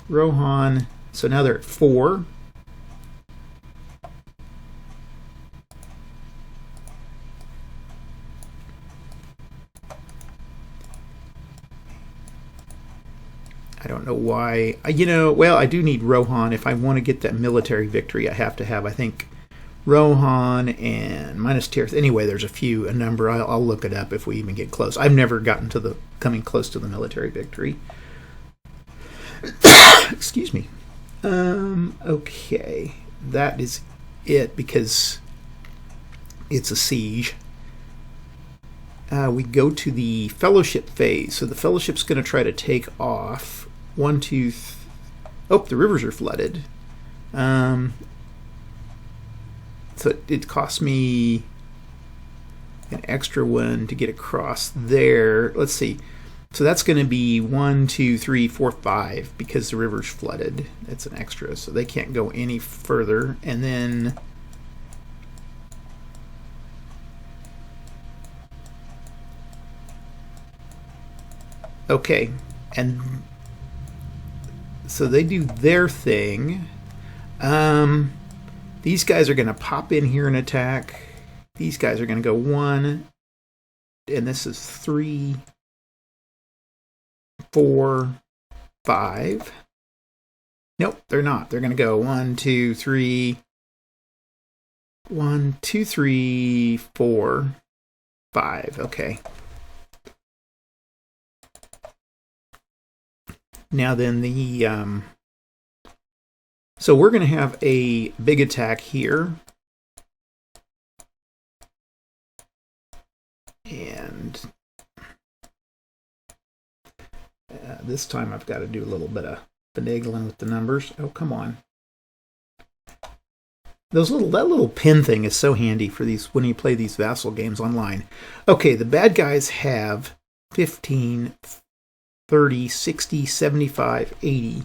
Rohan. So now they're at 4. I don't know why. Well, I do need Rohan. If I want to get that military victory, I have to have, I think, Rohan and Minas Tirith. Anyway, there's a number. I'll look it up if we even get close. I've never gotten to coming close to the military victory. Excuse me. Okay. That is it because it's a siege. We go to the fellowship phase. So the fellowship's going to try to take off. 1, 2, oh, the rivers are flooded. So it cost me an extra one to get across there. Let's see. So that's going to be 1, 2, 3, 4, 5 because the river's flooded. It's an extra, so they can't go any further. And then okay, and so they do their thing. These guys are going to pop in here and attack. These guys are going to go 1, and this is 3, 4, 5. Nope, they're not. They're going to go 1, 2, 3, 1, 2, 3, 4, 5. Okay. Now then the so we're going to have a big attack here. And this time I've got to do a little bit of finagling with the numbers. Oh, come on. That little pin thing is so handy for these when you play these vassal games online. Okay, the bad guys have 15, 30, 60, 75, 80.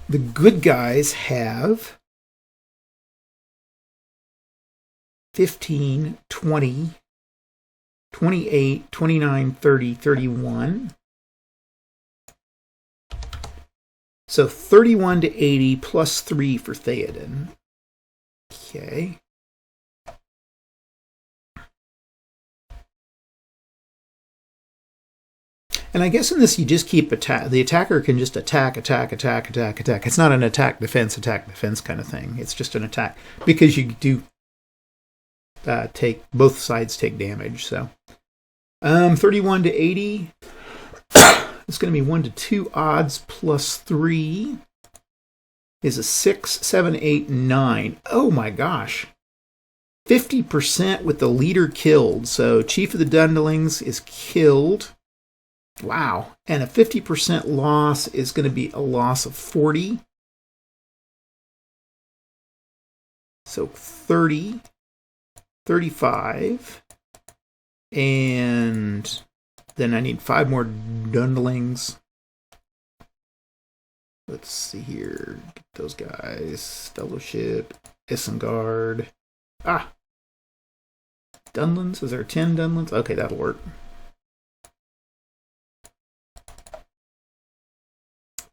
The good guys have 15, 20, 28, 29, 30, 31. So 31 to 80 plus 3 for Theoden. Okay. And I guess in this you just keep attack. The attacker can just attack. It's not an attack defense kind of thing. It's just an attack because you do take both sides take damage. So 31 to 80. It's going to be 1 to 2 odds plus 3 is a 6, 7, 8, 9. Oh my gosh. 50% with the leader killed. So Chief of the Dunderlings is killed. Wow. And a 50% loss is going to be a loss of 40. So 30, 35. And then I need 5 more Dunderlings. Let's see here. Get those guys. Fellowship. Isengard. Dunlins? Is there 10 Dunlins? Okay, that'll work.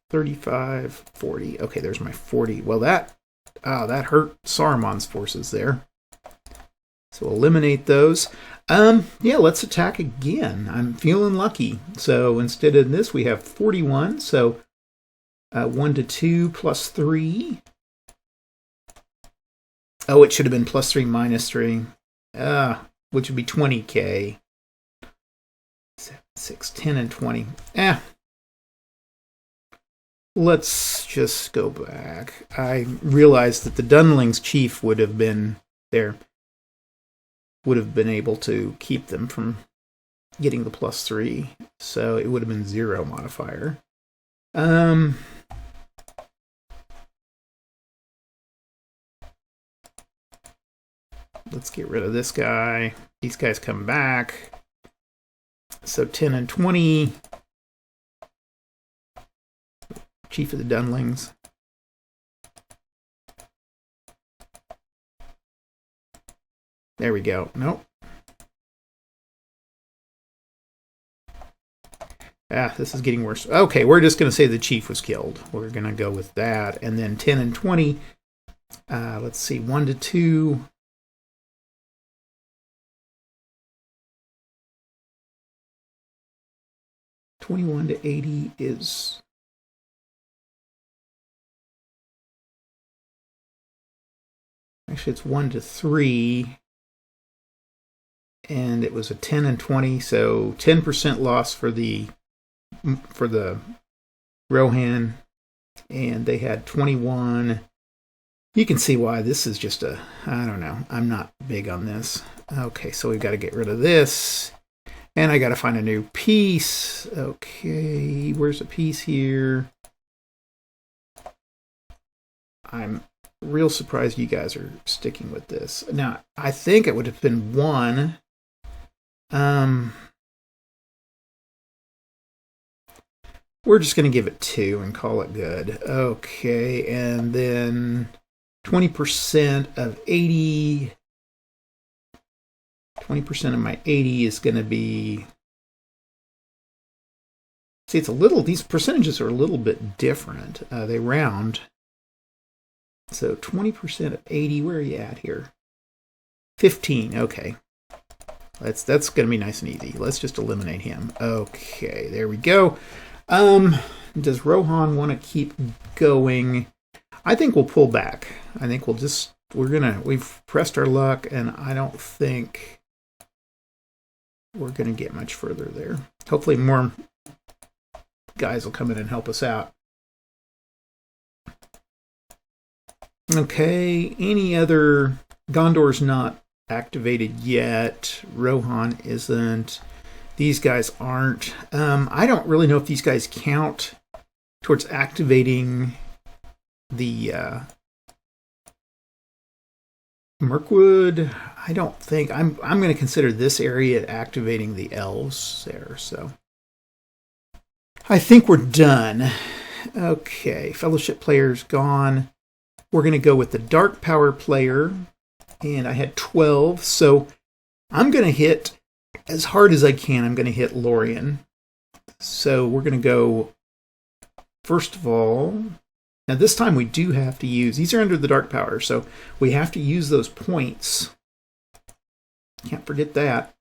35, 40. Okay, there's my 40. Well, that hurt Saruman's forces there. So eliminate those. Yeah, let's attack again. I'm feeling lucky. So instead of this, we have 41. So 1 to 2 plus 3. Oh, it should have been plus 3 minus 3. Which would be 20k. 7, 6, 10, and 20. Let's just go back. I realized that the Dunlings chief would have been there. Would have been able to keep them from getting the plus 3. So it would have been 0 modifier. Let's get rid of this guy. These guys come back. So 10 and 20. Chief of the Dunlings. There we go. Nope. This is getting worse. Okay, we're just going to say the chief was killed. We're going to go with that. And then 10 and 20. Let's see. 1 to 2. $21 to 80 is... Actually, it's 1 to 3. And it was a 10 and 20, so 10% loss for the Rohan. And they had 21. You can see why this is just I don't know. I'm not big on this. Okay, so we've got to get rid of this. And I got to find a new piece. Okay, where's a piece here? I'm real surprised you guys are sticking with this. Now, I think it would have been 1. We're just going to give it 2 and call it good. Okay, and then 20% of 80... 20% of my 80 is going to be... See, it's a little... These percentages are a little bit different. They round. So 20% of 80, where are you at here? 15, okay. That's going to be nice and easy. Let's just eliminate him. Okay, there we go. Does Rohan want to keep going? I think we'll pull back. I think we'll just... We've pressed our luck, and I don't think we're going to get much further there. Hopefully more guys will come in and help us out. Okay, any other... Gondor's not activated yet. Rohan isn't. These guys aren't. I don't really know if these guys count towards activating the Mirkwood. I don't think. I'm going to consider this area activating the elves there. So I think we're done. Okay, Fellowship player's gone. We're going to go with the Dark Power player. And I had 12. So I'm going to hit as hard as I can. I'm going to hit Lorien. So we're going to go, first of all, now this time we do have to use, these are under the Dark Power, so we have to use those points. Can't forget that.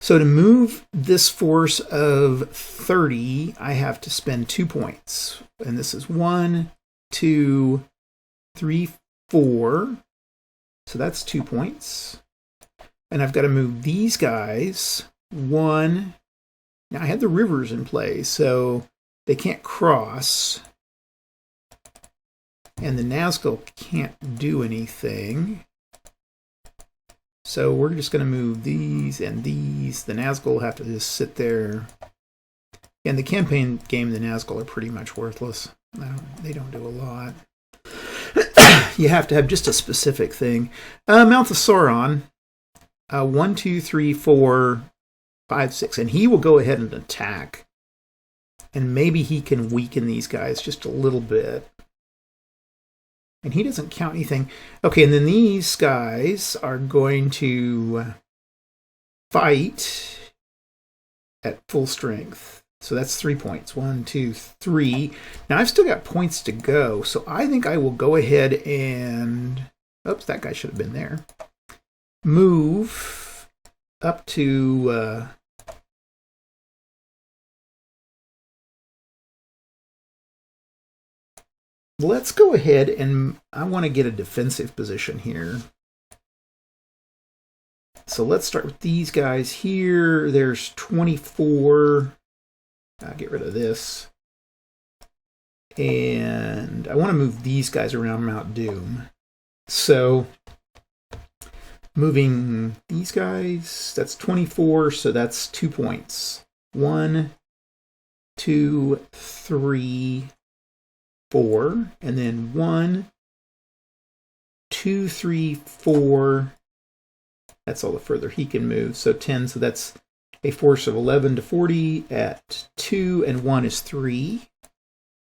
So to move this force of 30, I have to spend 2 points. And this is 1, 2, 3, 4. So that's 2 points. And I've got to move these guys. 1. Now I have the rivers in play, so they can't cross. And the Nazgul can't do anything. So we're just going to move these and these. The Nazgul will have to just sit there. In the campaign game, the Nazgul are pretty much worthless. They don't do a lot. You have to have just a specific thing. Mouth of Sauron. 1, 2, 3, 4, 5, 6. And he will go ahead and attack. And maybe he can weaken these guys just a little bit. And he doesn't count anything. Okay, and then these guys are going to fight at full strength. So that's 3 points. 1, 2, 3. Now I've still got points to go, so I think I will go ahead and... Oops, that guy should have been there. Move up to... Let's go ahead and I want to get a defensive position here. So let's start with these guys here. There's 24. I'll get rid of this. And I want to move these guys around Mount Doom. So moving these guys, that's 24, so that's 2 points. 1, 2, 3, 4, and then 1, 2, 3, 4. That's all the further he can move. So 10, so that's a force of 11 to 40 at 2, and 1 is 3.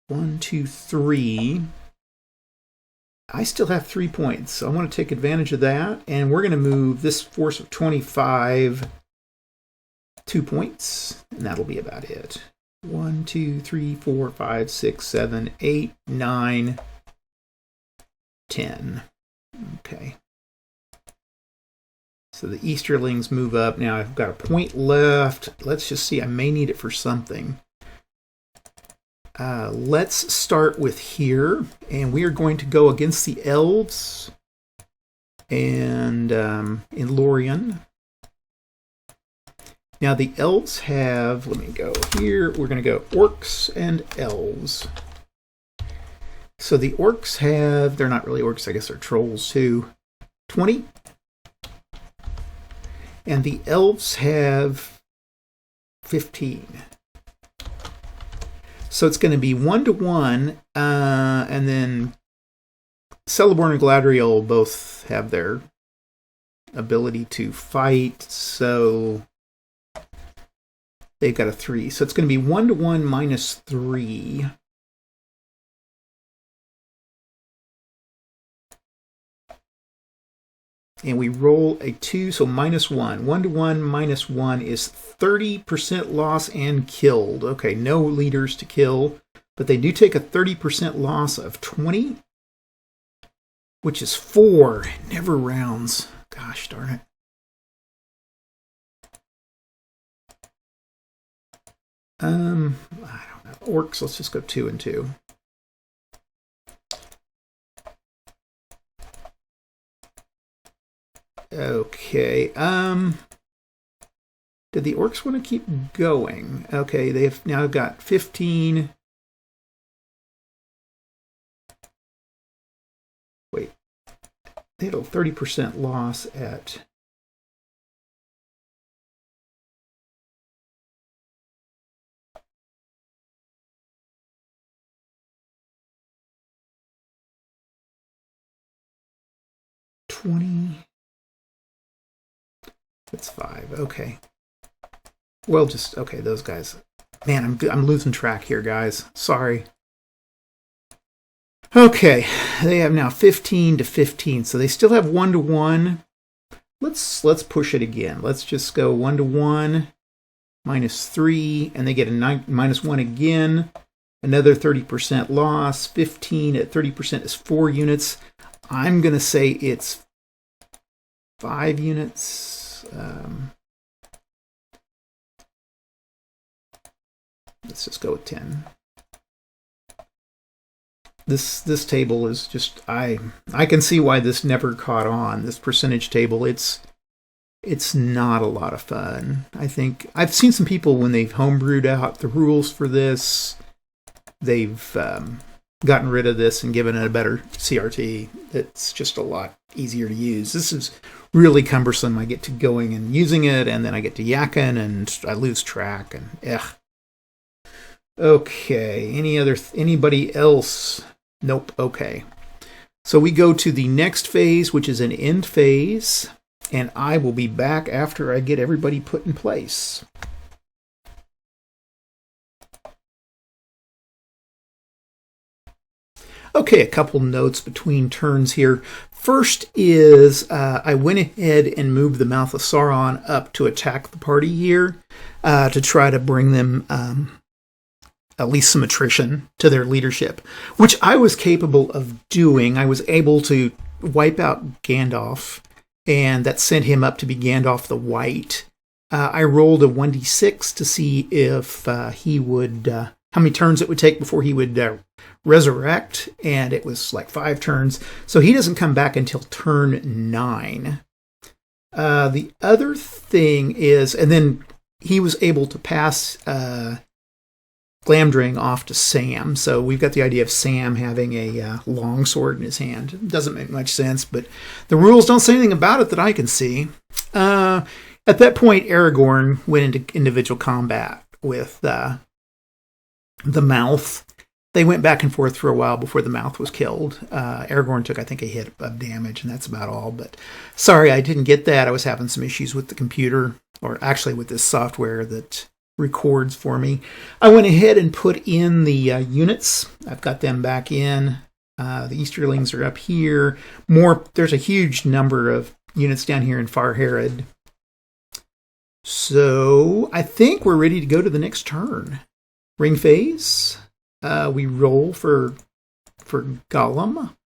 1, 2, 3. I still have 3 points, so I want to take advantage of that, and we're going to move this force of 25 2 points, and that'll be about it. 1, 2, 3, 4, 5, 6, 7, 8, 9, 10. Okay. So the Easterlings move up. Now I've got a point left. Let's just see. I may need it for something. Let's start with here, and we are going to go against the elves and in Lorien. Now the elves have, let me go here, we're going to go orcs and elves. So the orcs have, they're not really orcs, I guess they're trolls too, 20. And the elves have 15. So it's going to be 1 to 1, and then Celeborn and Galadriel both have their ability to fight, so they've got a 3. So it's going to be 1 to 1 minus 3. And we roll a 2, so minus 1. 1 to 1 minus 1 is 30% loss and killed. Okay, no leaders to kill, but they do take a 30% loss of 20, which is 4. It never rounds. Gosh darn it. I don't know. Orcs, let's just go 2 and 2. Okay, did the orcs want to keep going? Okay, they've now got 15. Wait, they had a 30% loss at... That's 5. Okay. Well, just okay. Those guys. Man, I'm losing track here, guys. Sorry. Okay, they have now 15 to 15, so they still have 1 to 1. Let's push it again. Let's just go 1 to 1 minus 3, and they get a minus 1 again. Another 30% loss. 15 at 30% is 4 units. I'm gonna say it's 5 units. Let's just go with 10. This table is just, I can see why this never caught on. This percentage table, it's not a lot of fun. I think I've seen some people when they've homebrewed out the rules for this, they've gotten rid of this and given it a better CRT. It's just a lot easier to use. This is really cumbersome. I get to going and using it, and then I get to yakking, and I lose track, and ugh. Okay, anybody else? Nope, okay. So we go to the next phase, which is an end phase, and I will be back after I get everybody put in place. Okay, a couple notes between turns here. First is I went ahead and moved the Mouth of Sauron up to attack the party here to try to bring them at least some attrition to their leadership, which I was capable of doing. I was able to wipe out Gandalf, and that sent him up to be Gandalf the White. I rolled a 1d6 to see if he would, how many turns it would take before he would resurrect, and it was like 5 turns. So he doesn't come back until turn 9. The other thing is, and then he was able to pass Glamdring off to Sam, so we've got the idea of Sam having a long sword in his hand. It doesn't make much sense, but the rules don't say anything about it that I can see. At that point, Aragorn went into individual combat with the Mouth. They went back and forth for a while before the Mouth was killed. Aragorn took, I think, a hit of damage, and that's about all. But sorry, I didn't get that. I was having some issues with the computer, or actually with this software that records for me. I went ahead and put in the units. I've got them back in. The Easterlings are up here. There's a huge number of units down here in Far Herod. So I think we're ready to go to the next turn. Ring phase. We roll for Gollum.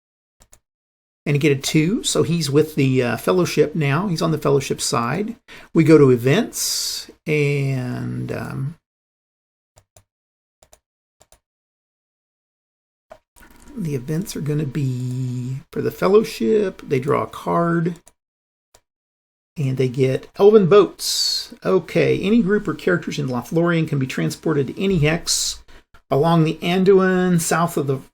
And you get a 2, so he's with the Fellowship now. He's on the Fellowship side. We go to events, and the events are going to be for the Fellowship. They draw a card, and they get Elven Boats. Okay, any group or characters in Lothlorien can be transported to any hex along the Anduin south of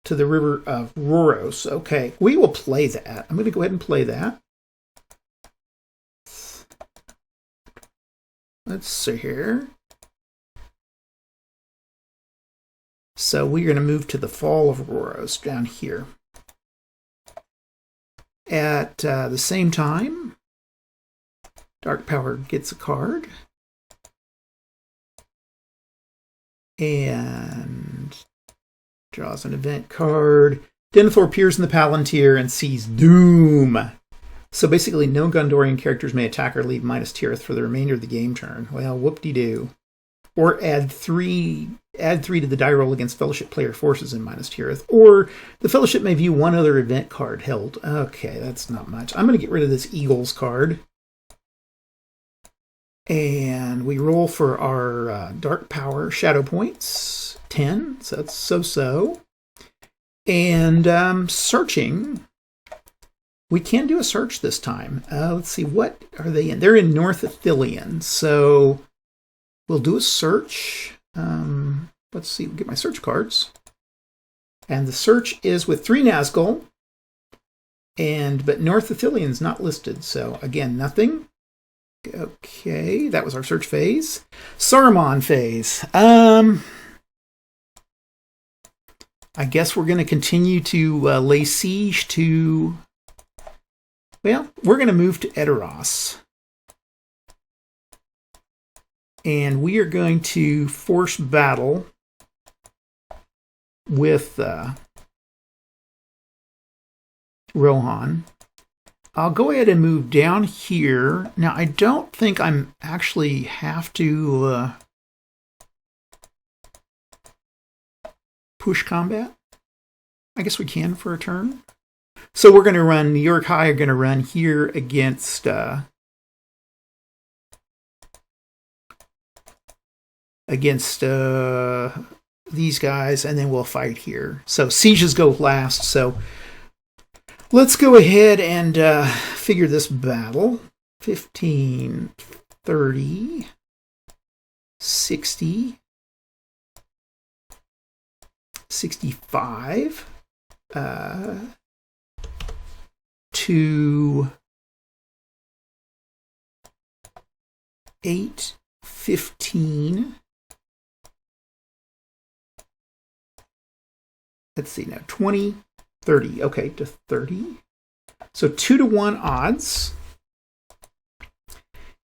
to the river of Rhoros. Okay, we will play that. I'm going to go ahead and play that. Let's see here. So we're going to move to the Fall of Rhoros down here. At the same time, Dark Power gets a card. And draws an event card. Denethor appears in the Palantir and sees Doom. So basically, no Gondorian characters may attack or leave Minas Tirith for the remainder of the game turn. Well, whoop-de-doo. Or add 3 to the die roll against Fellowship player forces in Minas Tirith. Or the Fellowship may view one other event card held. Okay, that's not much. I'm going to get rid of this Eagles card. And we roll for our Dark Power Shadow Points. 10, so that's so-so. And searching. We can do a search this time. Let's see, what are they in? They're in North Ithilien, so we'll do a search. Let's see, get my search cards. And the search is with 3 Nazgul, but North Ithilien's not listed, so again, nothing. Okay, that was our search phase. Saruman phase. I guess we're going to continue to lay siege to... Well, we're going to move to Edoras. And we are going to force battle with Rohan. I'll go ahead and move down here. Now, I don't think I'm actually have to push combat. I guess we can for a turn. So we're going to run, New York High are going to run here against against these guys, and then we'll fight here. So sieges go last, so let's go ahead and figure this battle. 15, 30, 60, 65, to 8, 15. Let's see now, 20, 30. Okay, to 30. So 2-to-1 odds.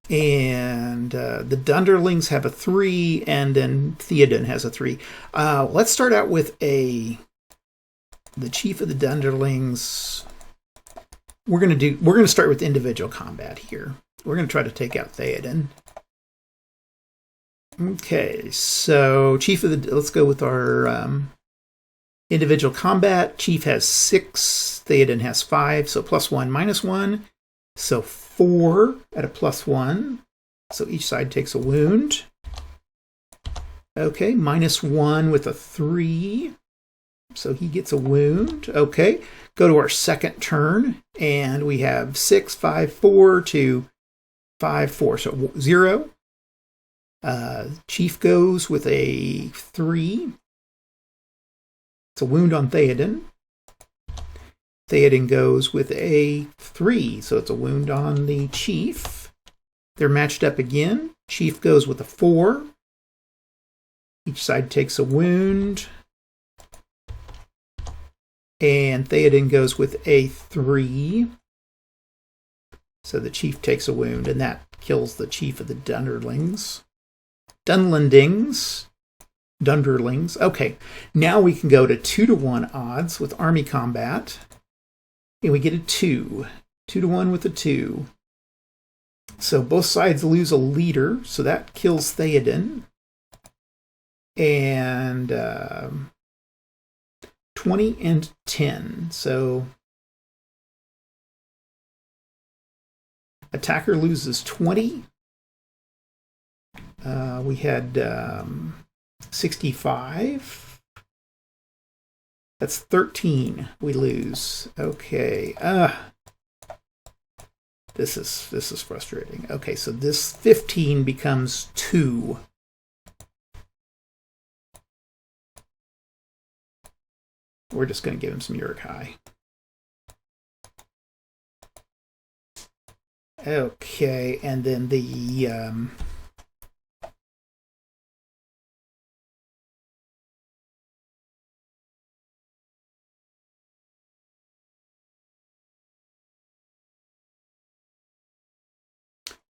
And the Dunderlings have a 3, and then Theoden has a 3. Let's start out with the chief of the Dunderlings. We're gonna start with individual combat here. We're gonna try to take out Theoden. Okay, so let's go with our individual combat. Chief has 6, Theoden has 5, so +1, -1. So 4 at a +1. So each side takes a wound. Okay, -1 with a 3. So he gets a wound. Okay, go to our second turn, and we have 6, 5, 4 to 5, 4. So 0. Chief goes with a 3. It's a wound on Theoden. Theoden goes with a 3, so it's a wound on the chief. They're matched up again. Chief goes with a 4. Each side takes a wound. And Theoden goes with a 3. So the chief takes a wound, and that kills the chief of the Dunderlings. Dunderlings. Okay, now we can go to 2-to-1 odds with army combat. And we get a 2. 2-to-1 with a 2. So both sides lose a leader, so that kills Theoden. And 20 and 10. So attacker loses 20. We had 65. That's 13 we lose. Okay. This is frustrating. Okay, so this 15 becomes 2. We're just going to give him some Uruk-hai. Okay, and then the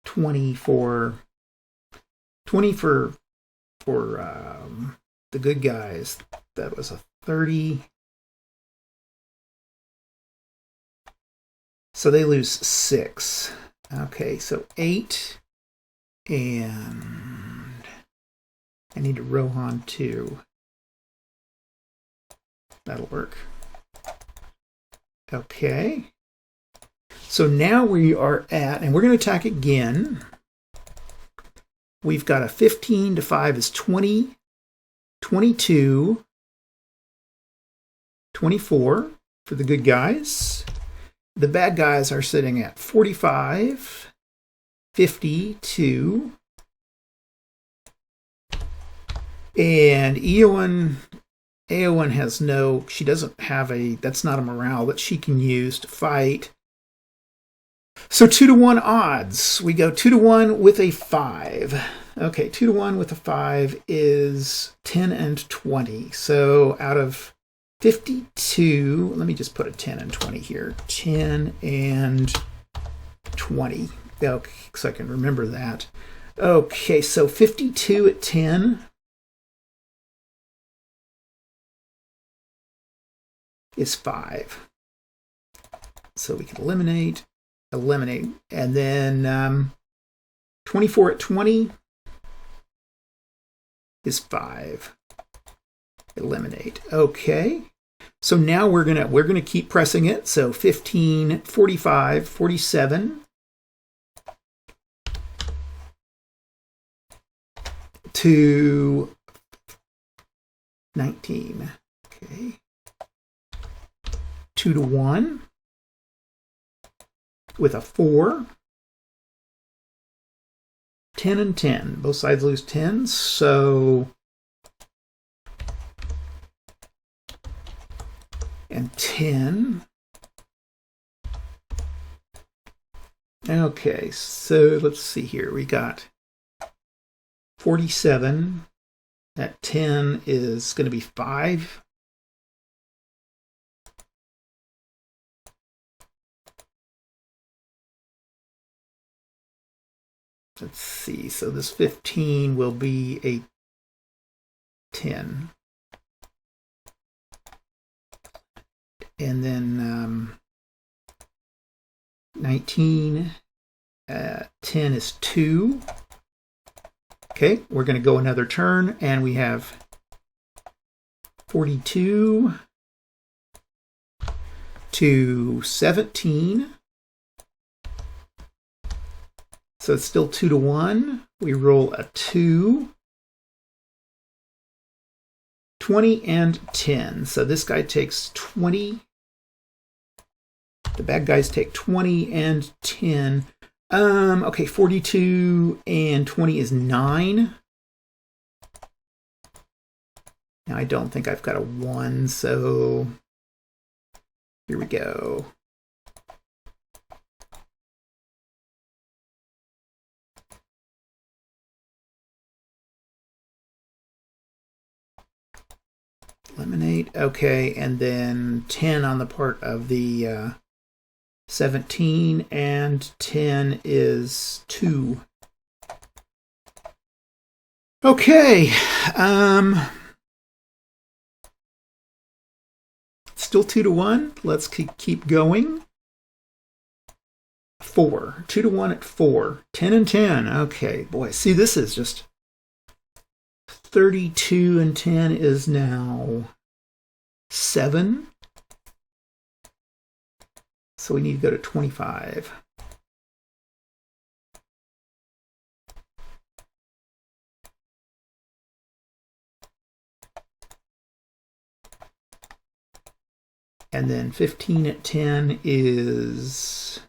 20 for the good guys. That was a 30. So they lose 6. Okay, so 8. And I need to Rohan 2. That'll work. Okay. So now we are at, and we're going to attack again. We've got a 15 to 5 is 20, 22, 24 for the good guys. The bad guys are sitting at 45, 52, and Eowyn has no, she doesn't have that's not a morale that she can use to fight. So 2-to-1 odds. We go 2-to-1 with a 5. Okay, 2-to-1 with a 5 is 10 and 20. So out of 52, let me just put a 10 and 20 here. 10 and 20. Okay, so I can remember that. Okay, so 52 at 10 is 5. So we can eliminate, and then 24 at 20 is 5. Eliminate. Okay. So now we're gonna keep pressing it. So 15, 45, 47 to 19. Okay. 2 to 1 with a 4. 10 and 10. Both sides lose 10, so... and 10. Okay, so let's see here. We got 47. That 10 is going to be 5. Let's see. So this 15 will be a 10. And then 19, 10 is 2. Okay, we're going to go another turn, and we have 42 to 17. So it's still 2 to 1. We roll a 2. 20 and 10. So this guy takes 20. The bad guys take 20 and 10. Okay, 42 and 20 is 9. Now I don't think I've got a 1, so here we go. Eliminate. Okay, and then 10 on the part of the 17, and 10 is 2. Okay. Still 2 to 1. Let's keep going. 4. 2 to 1 at 4. 10 and 10. Okay, boy. See, this is just 32 and 10 is now 7. So we need to go to 25. And then 15 at 10 is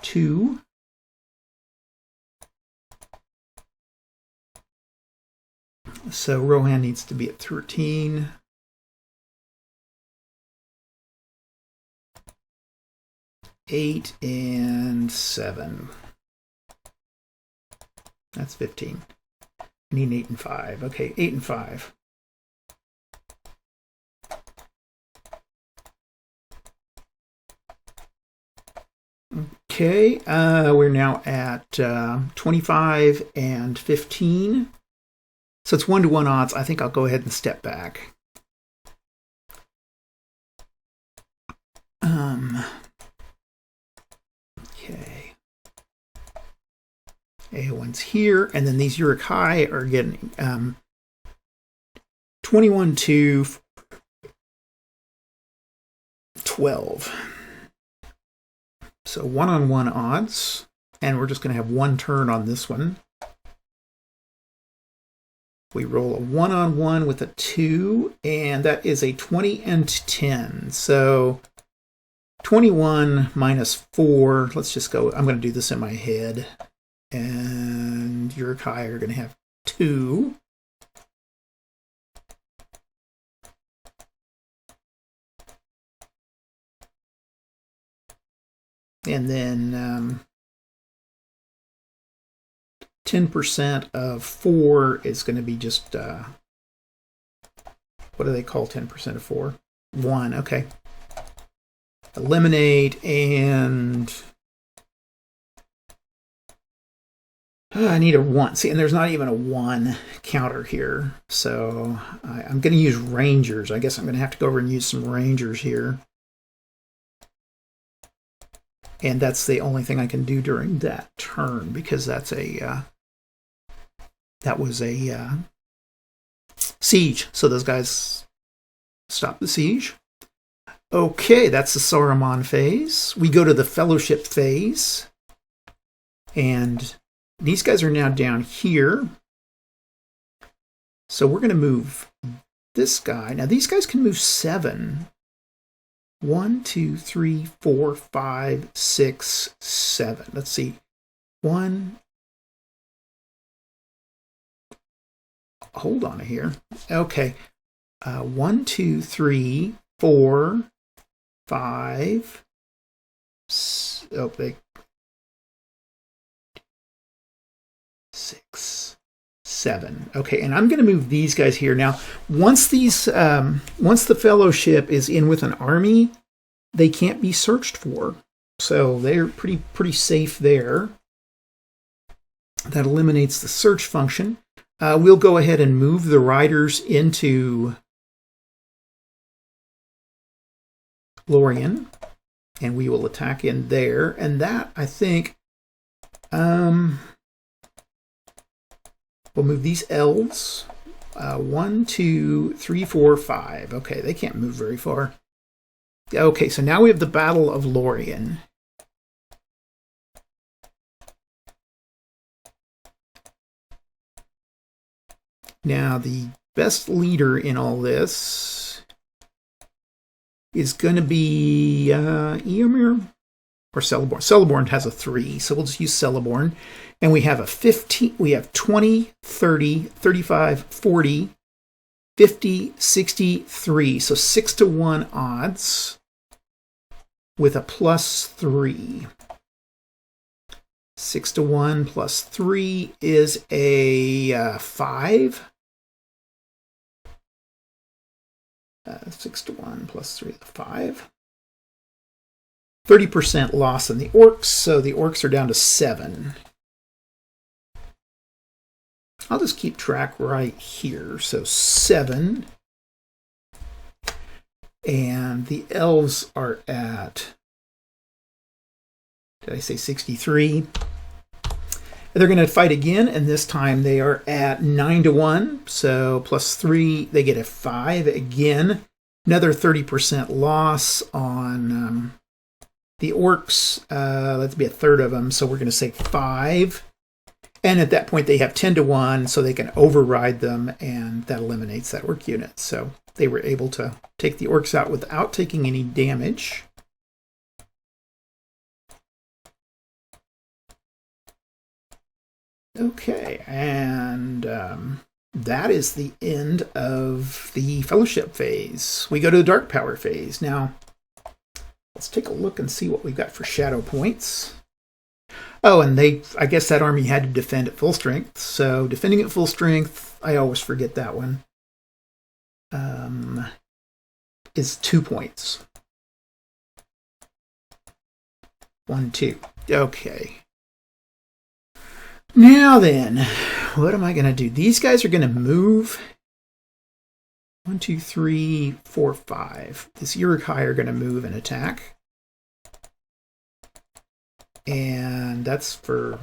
2. So Rohan needs to be at 13. Eight and 7. That's 15. I need 8 and 5. Okay, 8 and 5. Okay, we're now at 25 and 15. So it's 1 to 1 odds. I think I'll go ahead and step back. Okay. A1's here, and then these Uruk-hai are getting 21 to 12. So 1-on-1 odds, and we're just going to have one turn on this one. We roll a 1-on-1 with a 2, and that is a 20 and 10. So 21 minus 4, let's just go, I'm going to do this in my head. And Uruk-hai are going to have 2. And then 10% of 4 is going to be just, what do they call 10% of 4? 1, okay. Eliminate, and I need a 1. See, and there's not even a 1 counter here. So I'm going to use Rangers. I guess I'm going to have to go over and use some Rangers here. And that's the only thing I can do during that turn, because that's a that was a siege. So those guys stop the siege. Okay, that's the Saruman phase. We go to the Fellowship phase. And these guys are now down here. So we're going to move this guy. Now these guys can move 7. 1, 2, 3, 4, 5, 6, 7. Let's see. 1. Hold on here. Okay. 1, 2, 3, 4, 5. Oh, 6, 7. Okay, and I'm going to move these guys here now. Once the fellowship is in with an army, they can't be searched for, so they're pretty safe there. That eliminates the search function. We'll go ahead and move the riders into Lorien, and we will attack in there. And that, I think, we'll move these elves. 1, 2, 3, 4, 5. Okay, they can't move very far. Okay, so now we have the Battle of Lorien. Now, the best leader in all this is going to be Eomer or Celeborn. Celeborn has a 3, so we'll just use Celeborn. And we have a 15. We have 20, 30, 35, 40, 50, 63. So 6-to-1 odds with a +3. 6-to-1 +3 is a 5. 6-to-1 +3 is a 5. 30% loss in the Orcs, so the Orcs are down to 7. I'll just keep track right here. So 7. And the Elves are at, did I say 63? They're going to fight again, and this time they are at 9-to-1. So +3, they get a 5 again. Another 30% loss on the Orcs. Let's be a third of them, so we're going to say 5. And at that point, they have 10-to-1, so they can override them, and that eliminates that Orc unit. So they were able to take the Orcs out without taking any damage. Okay, and that is the end of the Fellowship phase. We go to the Dark Power phase. Now, let's take a look and see what we've got for shadow points. Oh, and I guess that army had to defend at full strength. So defending at full strength, I always forget that one, is 2 points. 1, 2. Okay. Now then, what am I going to do? These guys are going to move. 1, 2, 3, 4, 5. This Uruk-hai are going to move and attack. And that's for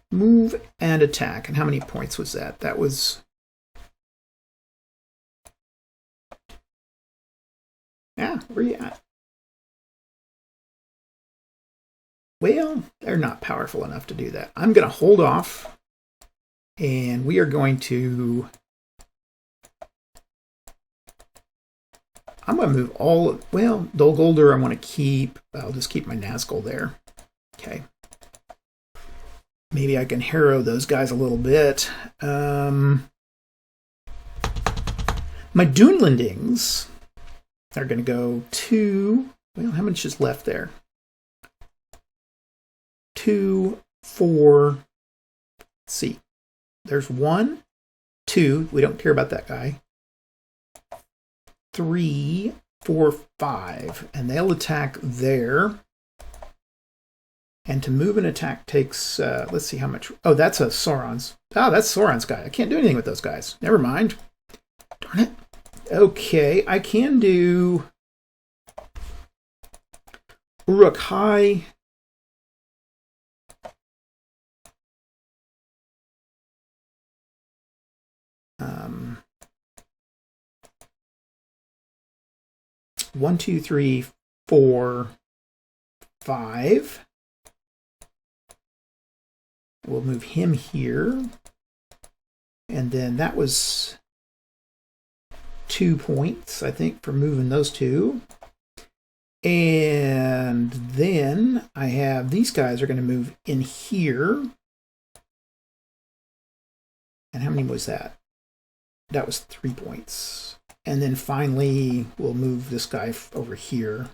move and attack. And how many points was that? That was... Yeah, where are you at? Well, they're not powerful enough to do that. I'm going to hold off, and we are going to... I'm going to move all of... Well, Dol Guldur I want to keep. I'll just keep my Nazgul there. Okay. Maybe I can harrow those guys a little bit. My Dunelendings are going to go 2... Well, how much is left there? 2, 4... Let's see. There's 1, 2. We don't care about that guy. 3, 4, 5. And they'll attack there. And to move an attack takes... let's see how much... Oh, that's a Sauron's. Oh, that's Sauron's guy. I can't do anything with those guys. Never mind. Darn it. Okay, I can do... Uruk-hai. 1, 2, 3, 4, 5. We'll move him here. And then that was 2 points, I think, for moving those two. And then I have these guys are going to move in here. And how many was that? That was 3 points. And then finally, we'll move this guy over here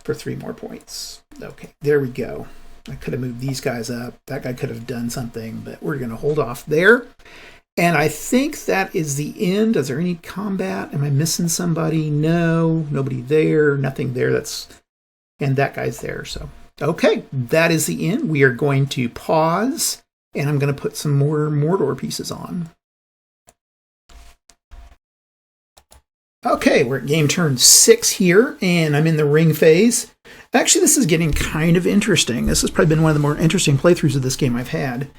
for 3 more points. Okay, there we go. I could have moved these guys up. That guy could have done something, but we're going to hold off there. And I think that is the end. Is there any combat? Am I missing somebody? No, nobody there, nothing there. And that guy's there. So, okay, that is the end. We are going to pause, and I'm going to put some more Mordor pieces on. Okay, we're at game turn 6 here, and I'm in the ring phase. Actually, this is getting kind of interesting. This has probably been one of the more interesting playthroughs of this game I've had.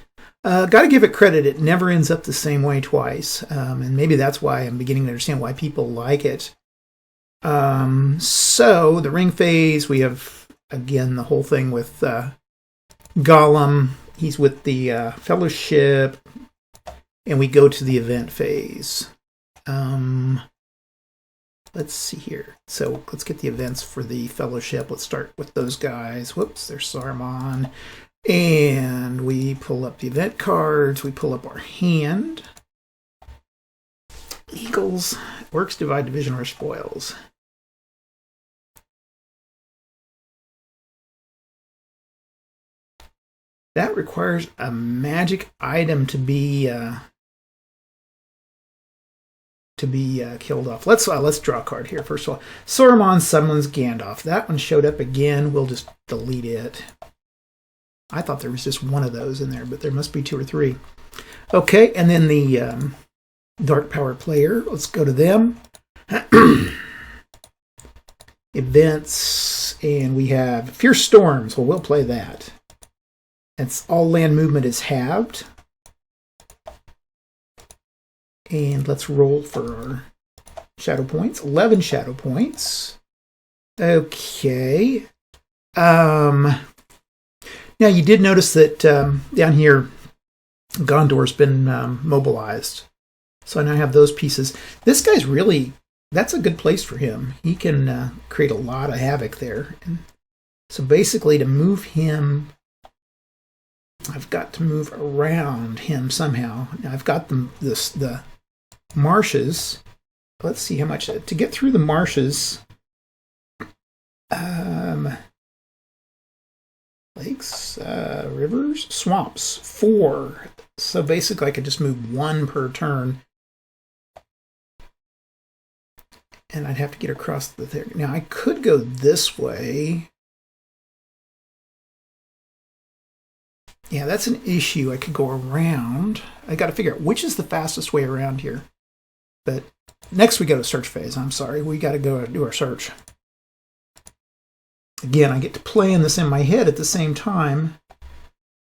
Got to give it credit, it never ends up the same way twice, and maybe that's why I'm beginning to understand why people like it. So, the ring phase, we have, again, the whole thing with Gollum. He's with the Fellowship, and we go to the event phase. Let's see here. So let's get the events for the Fellowship. Let's start with those guys. Whoops, there's Saruman. And we pull up the event cards. We pull up our hand. Eagles. Orcs divide division or spoils. That requires a magic item to be killed off. Let's draw a card here. First of all, Saruman summons Gandalf. That one showed up again. We'll just delete it. I thought there was just one of those in there, but there must be 2 or 3. Okay, and then the Dark Power player. Let's go to them. Events, and we have Fierce Storms. Well, we'll play that. It's all land movement is halved. And let's roll for our shadow points. 11 shadow points. Okay. Now, you did notice that down here, Gondor's been mobilized. So I now have those pieces. This guy's really, that's a good place for him. He can create a lot of havoc there. And so basically, to move him, I've got to move around him somehow. Now, I've got the marshes. Let's see how much to get through the marshes. Lakes, rivers, swamps, 4. So basically I could just move 1 per turn. And I'd have to get across the there. Now I could go this way. Yeah, that's an issue. I could go around. I got to figure out which is the fastest way around here. But next we go to search phase. I'm sorry. We got to go do our search. Again, I get to plan this in my head at the same time.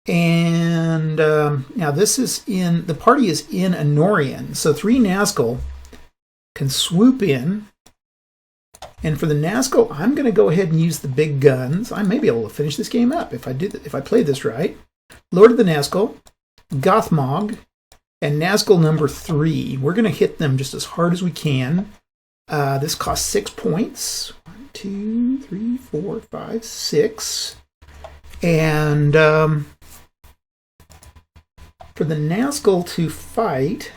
And now this is in, the party is in Anorian. So 3 Nazgul can swoop in. And for the Nazgul, I'm going to go ahead and use the big guns. I may be able to finish this game up if I play this right. Lord of the Nazgul, Gothmog, and Nazgul number 3. We're going to hit them just as hard as we can. This costs 6 points. 1, 2, 3, 4, 5, 6. And for the Nazgul to fight...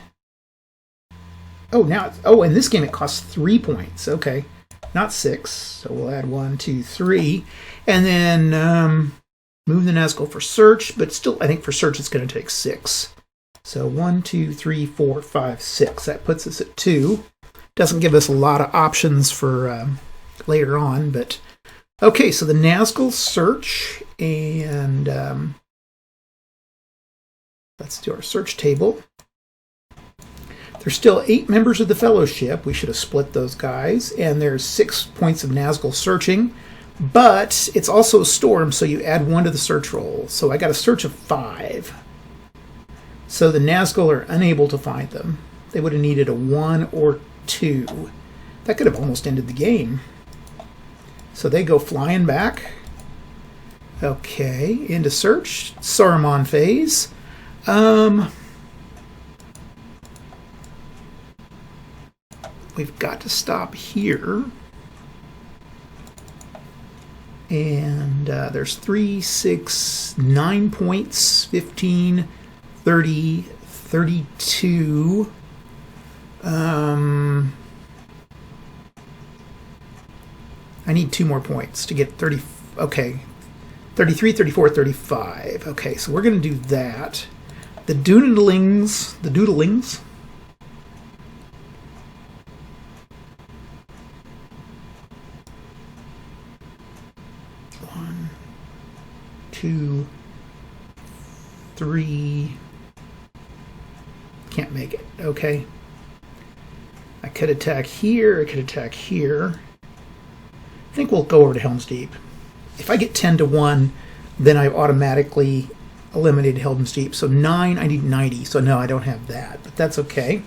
in this game it costs 3 points. Okay, not 6. So we'll add 1, 2, 3. And then move the Nazgul for search. But still, I think for search it's going to take 6. So 1, 2, 3, 4, 5, 6. That puts us at 2. Doesn't give us a lot of options for later on, but okay. So the Nazgul search, and let's do our search table. There's still 8 members of the Fellowship. We should have split those guys, and there's 6 points of Nazgul searching. But it's also a storm, so you add 1 to the search roll. So I got a search of 5. So the Nazgul are unable to find them. They would have needed a 1 or 2. That could have almost ended the game. So they go flying back. Okay, into search. Saruman phase. Um, we've got to stop here. And there's 3, 6, 9 points, 15, 30, 32. I need 2 more points to get 30. Okay. 33, 34, 35. Okay, so we're going to do that. The doodlings. 1, 2, 3. Can't make it. Okay. I could attack here. I could attack here. I think we'll go over to Helm's Deep. If I get 10 to 1, then I've automatically eliminated Helm's Deep. So 9, I need 90. So no, I don't have that, but that's okay.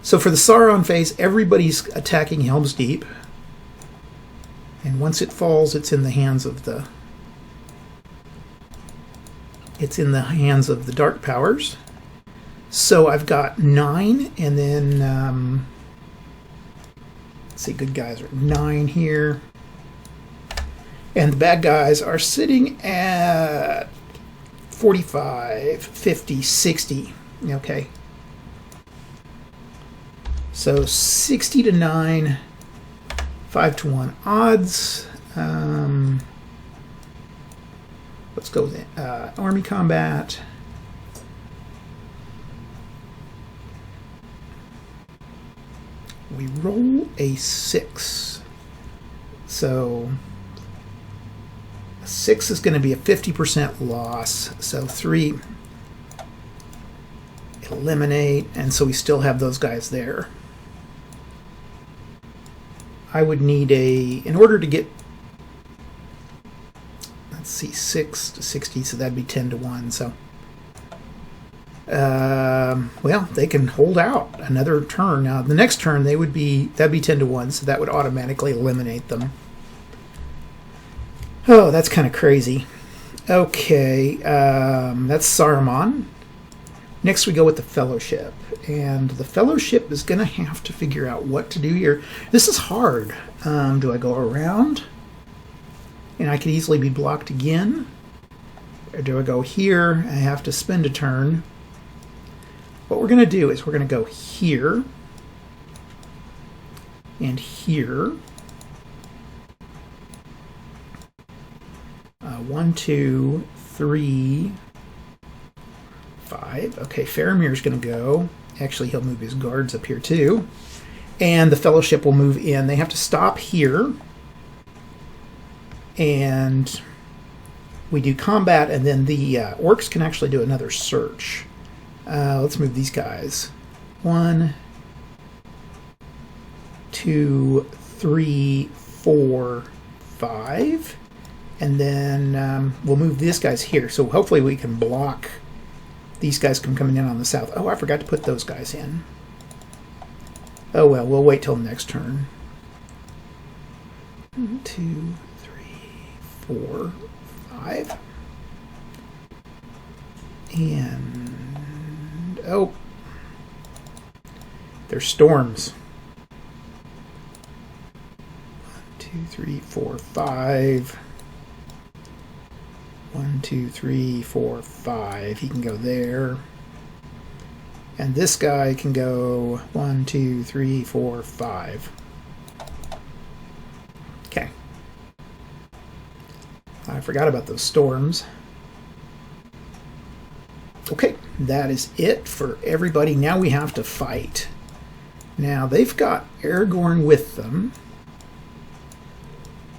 So for the Sauron phase, everybody's attacking Helm's Deep. And once it falls, it's in the hands of the dark powers. So I've got 9, and then let's see, good guys are 9 here. And the bad guys are sitting at 45, 50, 60. Okay. So 60 to 9, 5 to 1 odds. Let's go with army combat. We roll a 6. So 6 is going to be a 50% loss. So 3 eliminate, and so we still have those guys there. I would need in order to get, let's see, 6 to 60, so that'd be 10 to 1. So well, they can hold out another turn. Now the next turn that'd be 10 to 1, so that would automatically eliminate them. Oh, that's kind of crazy. Okay, that's Saruman. Next we go with the Fellowship, and the Fellowship is going to have to figure out what to do here. This is hard. Do I go around? And I could easily be blocked again. Or do I go here? I have to spend a turn. What we're going to do is we're going to go here and here. 1, 2, 3, 5. Okay, Faramir's going to go. Actually, he'll move his guards up here too. And the Fellowship will move in. They have to stop here. And we do combat, and then the Orcs can actually do another search. Let's move these guys. 1, 2, 3, 4, 5. And then we'll move these guys here. So hopefully we can block these guys from coming in on the south. Oh, I forgot to put those guys in. Oh well, we'll wait till the next turn. 1, 2, 3, 4, 5. And oh, there's storms. 1, 2, 3, 4, 5. 1, 2, 3, 4, 5. He can go there. And this guy can go 1, 2, 3, 4, 5. Okay. I forgot about those storms. Okay, that is it for everybody. Now we have to fight. Now they've got Aragorn with them.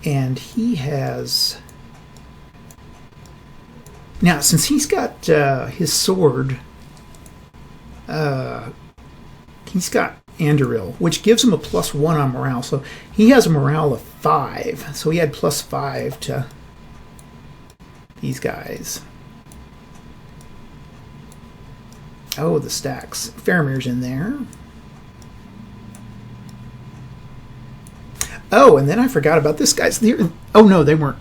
And he has... Now, since he's got his sword, he's got Anduril, which gives him a +1 on morale. So he has a morale of 5. So he had +5 to these guys. Oh, the stacks. Faramir's in there. Oh, and then I forgot about this guy's. Oh, no, they weren't.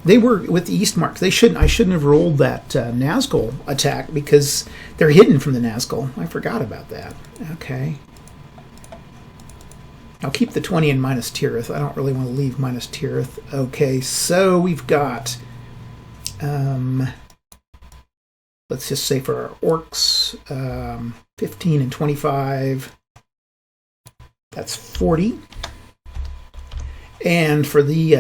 They were with the East marks. I shouldn't have rolled that Nazgul attack because they're hidden from the Nazgul. I forgot about that. Okay. I'll keep the 20 and minus Tirith. I don't really want to leave minus Tirith. Okay, so we've got... let's just say for our Orcs, 15 and 25. That's 40. And for the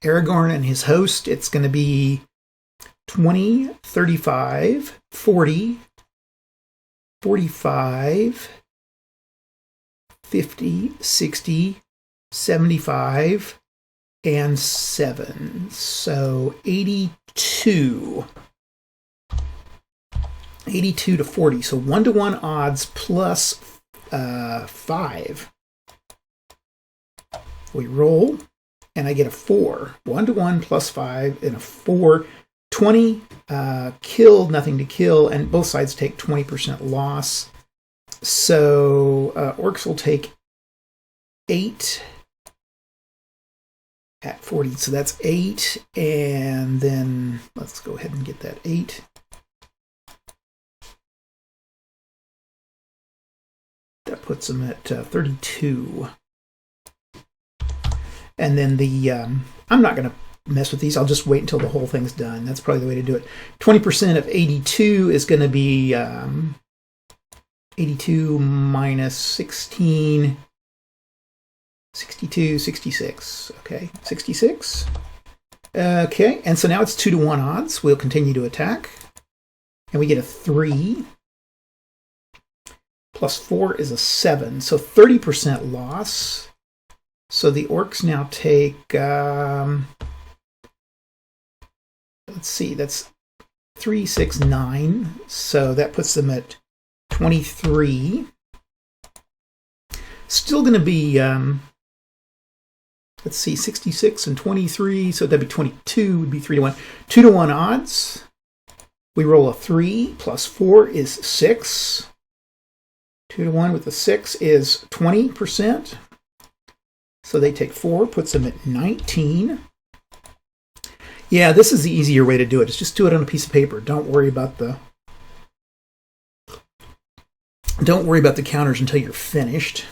Aragorn and his host, it's going to be 20, 35, 40, 45, 50, 60, 75, and 7. So 82. 82 to 40. So 1-to-1 odds plus 5. We roll, and I get a 4. 1-to-1 plus 5 and a 4. 20 killed, nothing to kill, and both sides take 20% loss. So Orcs will take 8 at 40. So that's 8, and then let's go ahead and get that 8. That puts them at 32. And then the, I'm not going to mess with these. I'll just wait until the whole thing's done. That's probably the way to do it. 20% of 82 is going to be 82 minus 16, 62, 66. Okay, 66. Okay, and so now it's 2-to-1 odds. We'll continue to attack. And we get a 3. Plus 4 is a 7. So 30% loss. So the Orcs now take, let's see, that's 3, 6, 9. So that puts them at 23. Still going to be, let's see, 66 and 23. So that'd be 22, would be 3-to-1. 2-to-1 odds. We roll a 3 plus 4 is 6. 2-to-1 with a 6 is 20%. So they take 4, puts them at 19. Yeah, this is the easier way to do it. It's just do it on a piece of paper. Don't worry about the counters until you're finished.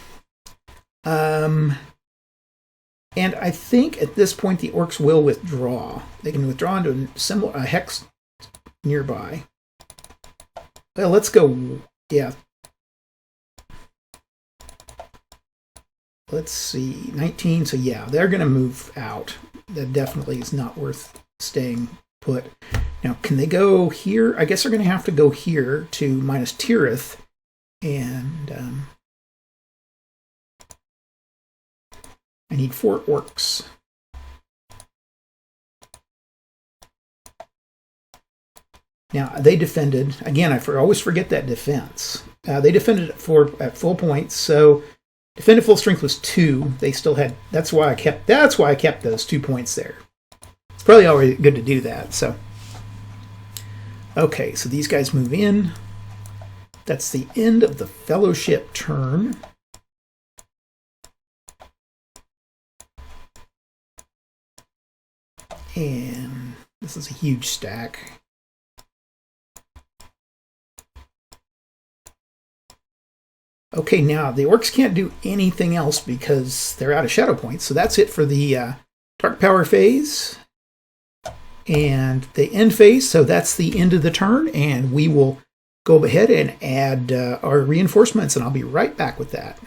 And I think at this point the Orcs will withdraw. They can withdraw into a hex nearby. Well, let's go. Yeah. Let's see, 19, so yeah, they're going to move out. That definitely is not worth staying put. Now, can they go here? I guess they're going to have to go here to minus Tirith, and I need 4 Orcs. Now, they defended, again, I always forget that defense. They defended at full points, so... Defended full strength was 2. They still had. That's why I kept those 2 points there. It's probably already good to do that. So, okay. So these guys move in. That's the end of the Fellowship turn. And this is a huge stack. Okay, now the Orcs can't do anything else because they're out of shadow points. So that's it for the Dark Power phase. And the end phase, so that's the end of the turn. And we will go ahead and add our reinforcements, and I'll be right back with that.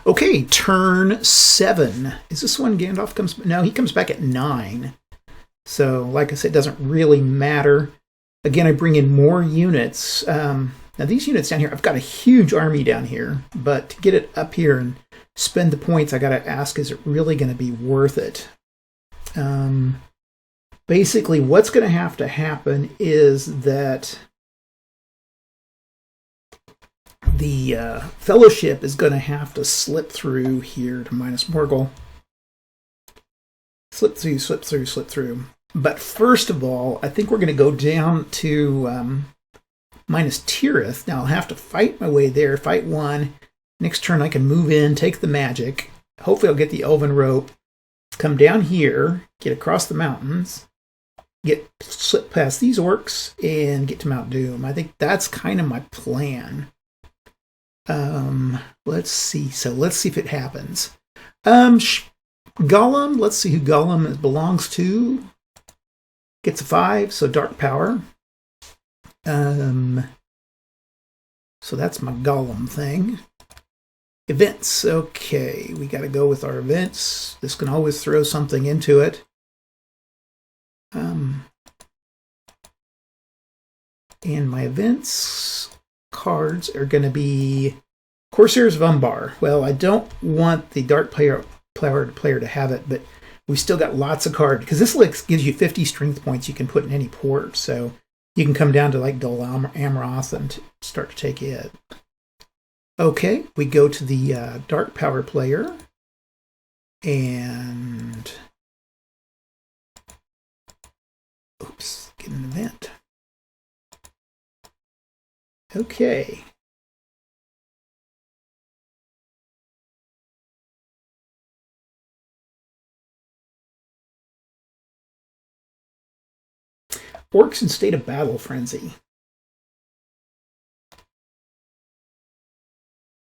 Okay, turn 7. Is this one Gandalf comes? No, he comes back at 9. So, like I said, it doesn't really matter. Again, I bring in more units. Now, these units down here, I've got a huge army down here, but to get it up here and spend the points, I got to ask, is it really going to be worth it? Basically, what's going to happen is that the Fellowship is going to have to slip through here to minus Morgul. Slip through, slip through, slip through. But first of all, I think we're going to go down to minus Tirith. Now I'll have to fight my way there, fight 1. Next turn I can move in, take the magic. Hopefully I'll get the Elven Rope. Come down here get across the mountains, slip past these orcs, and get to Mount Doom. I think that's kind of my plan. Let's see. So let's see if it happens. Gollum, let's see who Gollum belongs to. Gets a 5, so dark power. So that's my Gollum thing. Events. Okay, we got to go with our events. This can always throw something into it. And my events cards are going to be Corsairs of Umbar. Well, I don't want the dark player to have it, but we still got lots of cards because this gives you 50 strength points you can put in any port. So you can come down to like Dol Amroth and start to take it. Okay, we go to the dark power player and oops, get an event. Okay. Orcs in state of battle frenzy.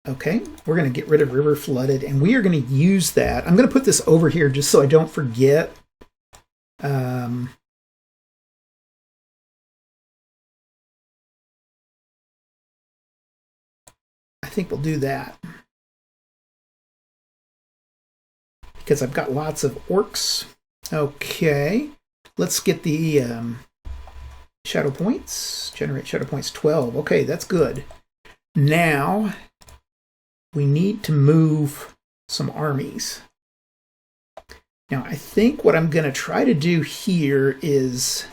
Okay, we're going to get rid of River Flooded, and we are going to use that. I'm going to put this over here just so I don't forget. I think we'll do that. Because I've got lots of orcs. Okay, let's get the shadow points. Generate shadow points 12. Okay, that's good. Now we need to move some armies. Now I think what I'm going to try to do here is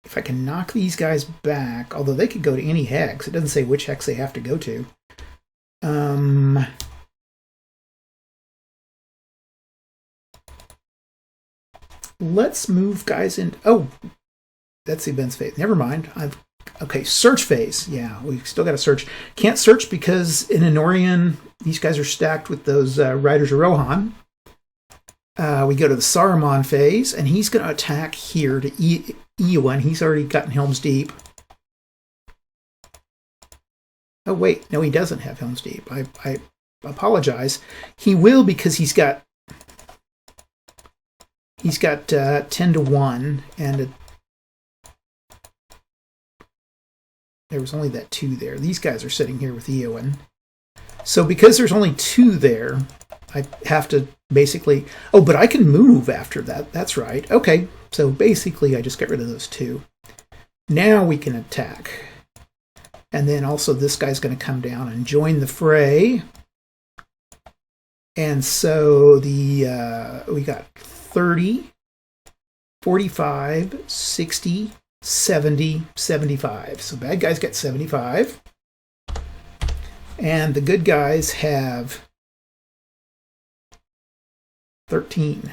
if I can knock these guys back, although they could go to any hex. It doesn't say which hex they have to go to. Let's move guys in. Oh, that's the events phase. Never mind. Okay, search phase. Yeah, we still got to search. Can't search because in Anorian, these guys are stacked with those Riders of Rohan. We go to the Saruman phase, and he's going to attack here to Eowyn. He's already gotten Helm's Deep. Oh, wait. No, he doesn't have Helm's Deep. I apologize. He will because he's got 10 to 1, and there was only that 2 there. These guys are sitting here with Eowyn. So because there's only 2 there, I have to basically... Oh, but I can move after that. That's right. Okay, so basically I just get rid of those 2. Now we can attack. And then also this guy's going to come down and join the fray. And so the we got 30, 45, 60, 70, 75. So bad guys get 75. And the good guys have 13.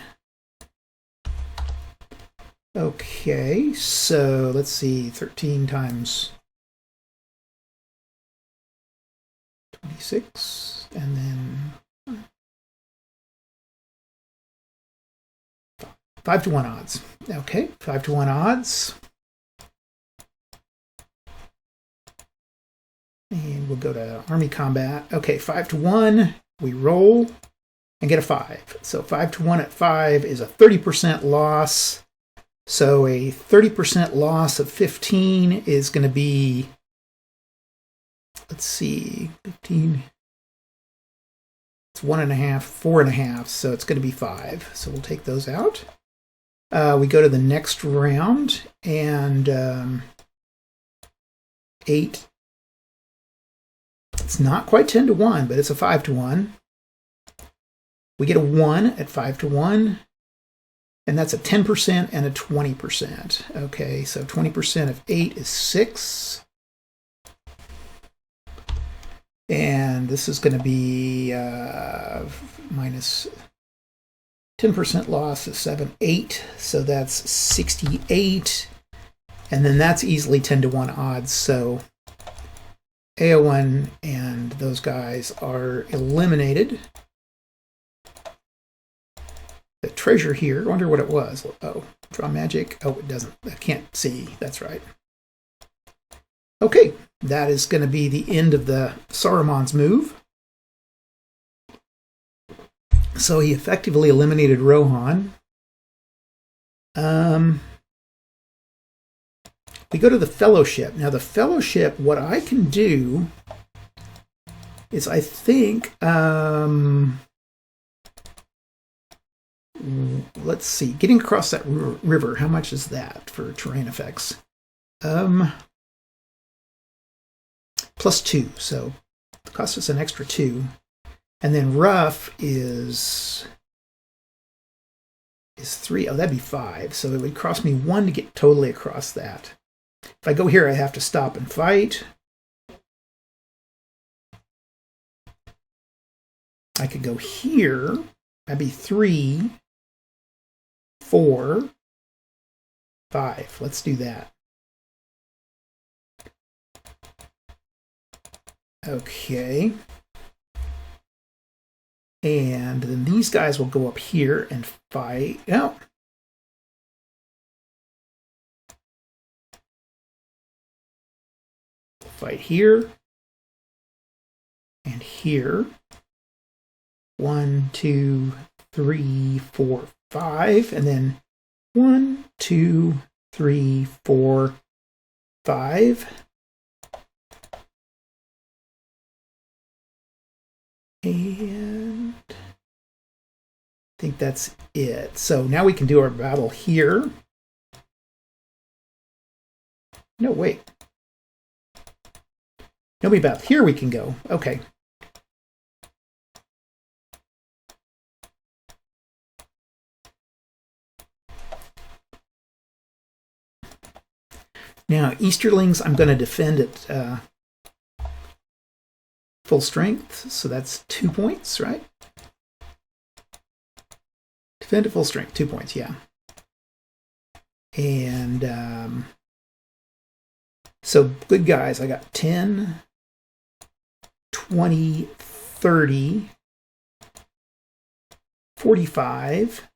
Okay, so let's see, 13 times 26, and then 5 to 1 odds. Okay, 5 to 1 odds. And we'll go to army combat. Okay, 5 to 1. We roll and get a 5. So 5 to 1 at 5 is a 30% loss. So a 30% loss of 15 is going to be, let's see, 15. It's 1.5, 4.5. So it's going to be 5. So we'll take those out. We go to the next round, and 8. It's not quite 10 to 1, but it's a 5 to 1. We get a 1 at 5 to 1, and that's a 10% and a 20%. Okay, so 20% of 8 is 6. And this is going to be minus 10% loss is 7, 8. So that's 68. And then that's easily 10 to 1 odds. So Eowyn and those guys are eliminated. The treasure here. I wonder what it was. Oh, draw magic. Oh, it doesn't. I can't see. That's right. Okay, that is going to be the end of the Saruman's move. So he effectively eliminated Rohan. We go to the Fellowship. Now the Fellowship, what I can do is I think, let's see, getting across that river, how much is that for terrain effects? +2, so it costs us an extra 2. And then rough is 3. Oh, that'd be 5. So it would cost me 1 to get totally across that. If I go here, I have to stop and fight. I could go here. That'd be 3, 4, 5. Let's do that. Okay. And then these guys will go up here and fight. No. Fight here. And here. 1, 2, 3, 4, 5. And then 1, 2, 3, 4, 5. And I think that's it. So now we can do our battle here. No, wait. Nobody battle. Here we can go. Okay. Now, Easterlings, I'm going to defend at full strength, so that's 2 points, right? Defend at full strength, 2 points, yeah. And so good guys, I got 10, 20, 30, 45,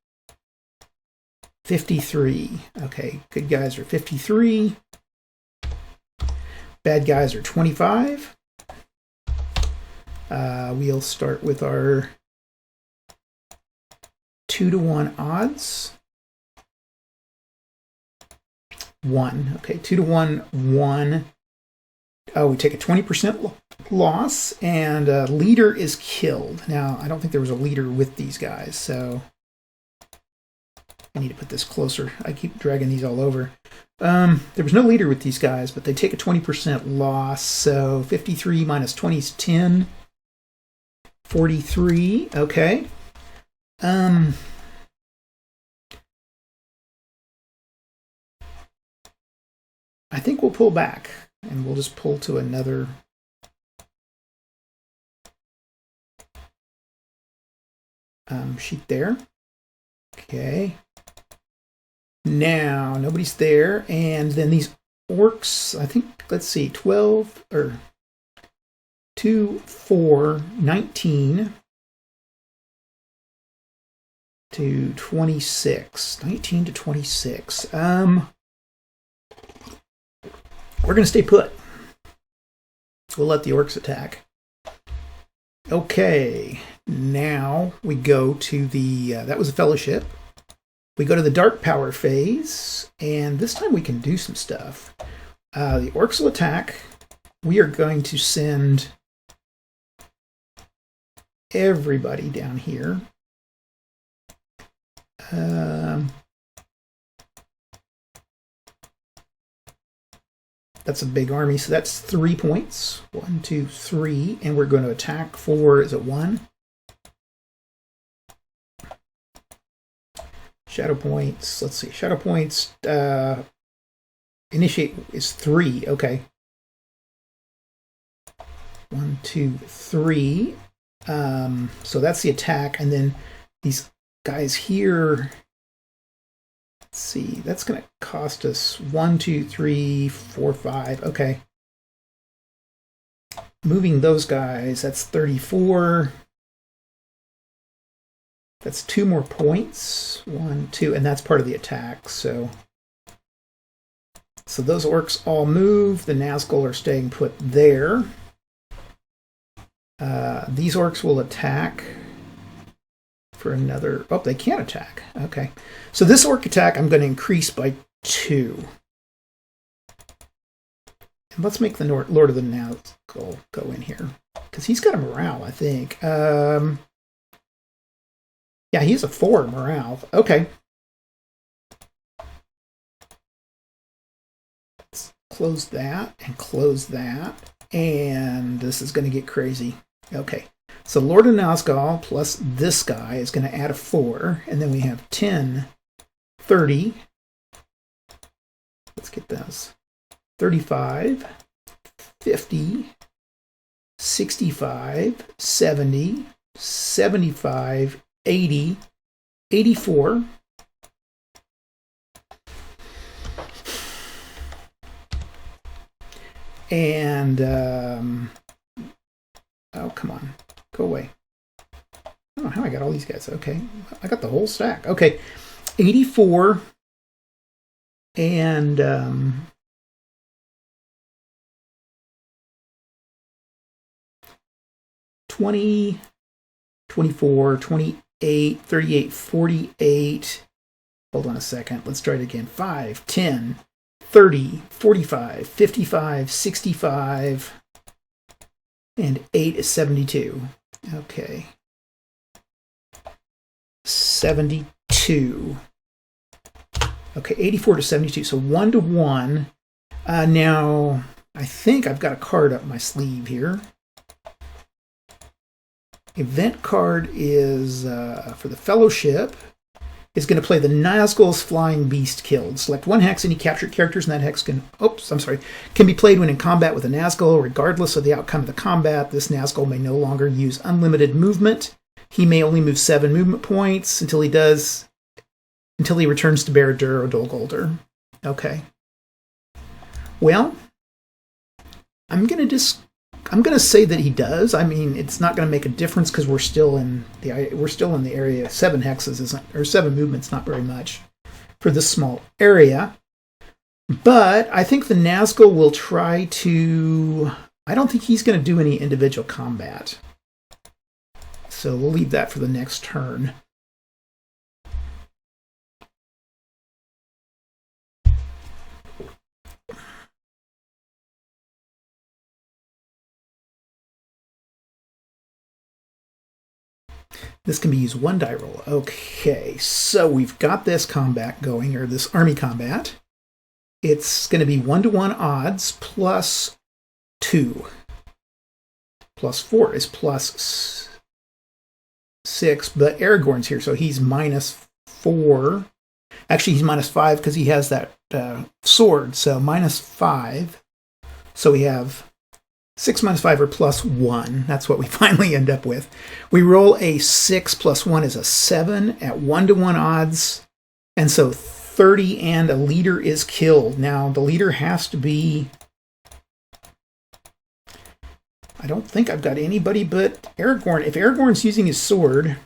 53. Okay, good guys are 53. Bad guys are 25. We'll start with our 2-to-1 odds. 1. Okay, 2-to-1, 1. Oh, we take a 20% loss, and leader is killed. Now, I don't think there was a leader with these guys, so I need to put this closer. I keep dragging these all over. There was no leader with these guys, but they take a 20% loss, so 53 minus 20 is 10. 43, okay. I think we'll pull back, and we'll just pull to another sheet there. Okay. Now, nobody's there, and then these orcs, I think, let's see, 12, or 2, 4, 19 to 26. 19 to 26. We're going to stay put. We'll let the orcs attack. Okay, now we go to the, that was a fellowship. We go to the dark power phase, and this time we can do some stuff. The orcs will attack. We are going to send everybody down here. That's a big army, so that's 3 points. 1, 2, 3, and we're going to attack for, is it 1? Shadow points, let's see, shadow points, initiate is 3, okay. 1, 2, 3. So that's the attack, and then these guys here, let's see, that's going to cost us 1, 2, 3, 4, 5, okay. Moving those guys, that's 34, That's 2 more points. 1, 2, and that's part of the attack. So those orcs all move. The Nazgul are staying put there. These orcs will attack for another... Oh, they can't attack. Okay. So this orc attack I'm going to increase by 2. And let's make the Lord of the Nazgul go in here. Because he's got a morale, I think. Yeah, he has a 4 morale. Okay. Let's close that and close that. And this is going to get crazy. Okay. So Lord of Nazgul plus this guy is going to add a 4. And then we have 10, 30. Let's get those. 35, 50, 65, 70, 75, 80, 84. And, oh, come on. Go away. I don't know how I got all these guys. Okay. I got the whole stack. Okay. 84 and, 20, 24, 28, 38, 48. Hold on a second. Let's try it again. 5, 10, 30, 45, 55, 65, and 8 is 72. Okay. 72. Okay, 84 to 72. So 1 to 1. Now, I think I've got a card up my sleeve here. Event card is for the Fellowship. Is going to play the Nazgul's Flying Beast killed. Select 1 hex. Any captured characters in that hex can be played when in combat with a Nazgul, regardless of the outcome of the combat. This Nazgul may no longer use unlimited movement. He may only move 7 movement points until he returns to Barad-dûr or Dol Guldur. Okay. Well, I'm gonna say that he does. I mean, it's not going to make a difference because we're still in the area. 7 hexes isn't, or 7 movements, not very much for this small area. But I think the Nazgul will try to. I don't think he's going to do any individual combat. So we'll leave that for the next turn. This can be used 1 die roll. Okay, so we've got this combat going, or this army combat. It's going to be 1-to-1 odds plus 2. Plus 4 is plus 6, but Aragorn's here, so he's minus 4. Actually, he's minus 5 because he has that sword, so minus 5. So we have 6 minus 5 or plus 1. That's what we finally end up with. We roll a 6 plus 1 is a 7 at 1-to-1 odds. And so 30 and a leader is killed. Now, the leader has to be... I don't think I've got anybody but Aragorn. If Aragorn's using his sword,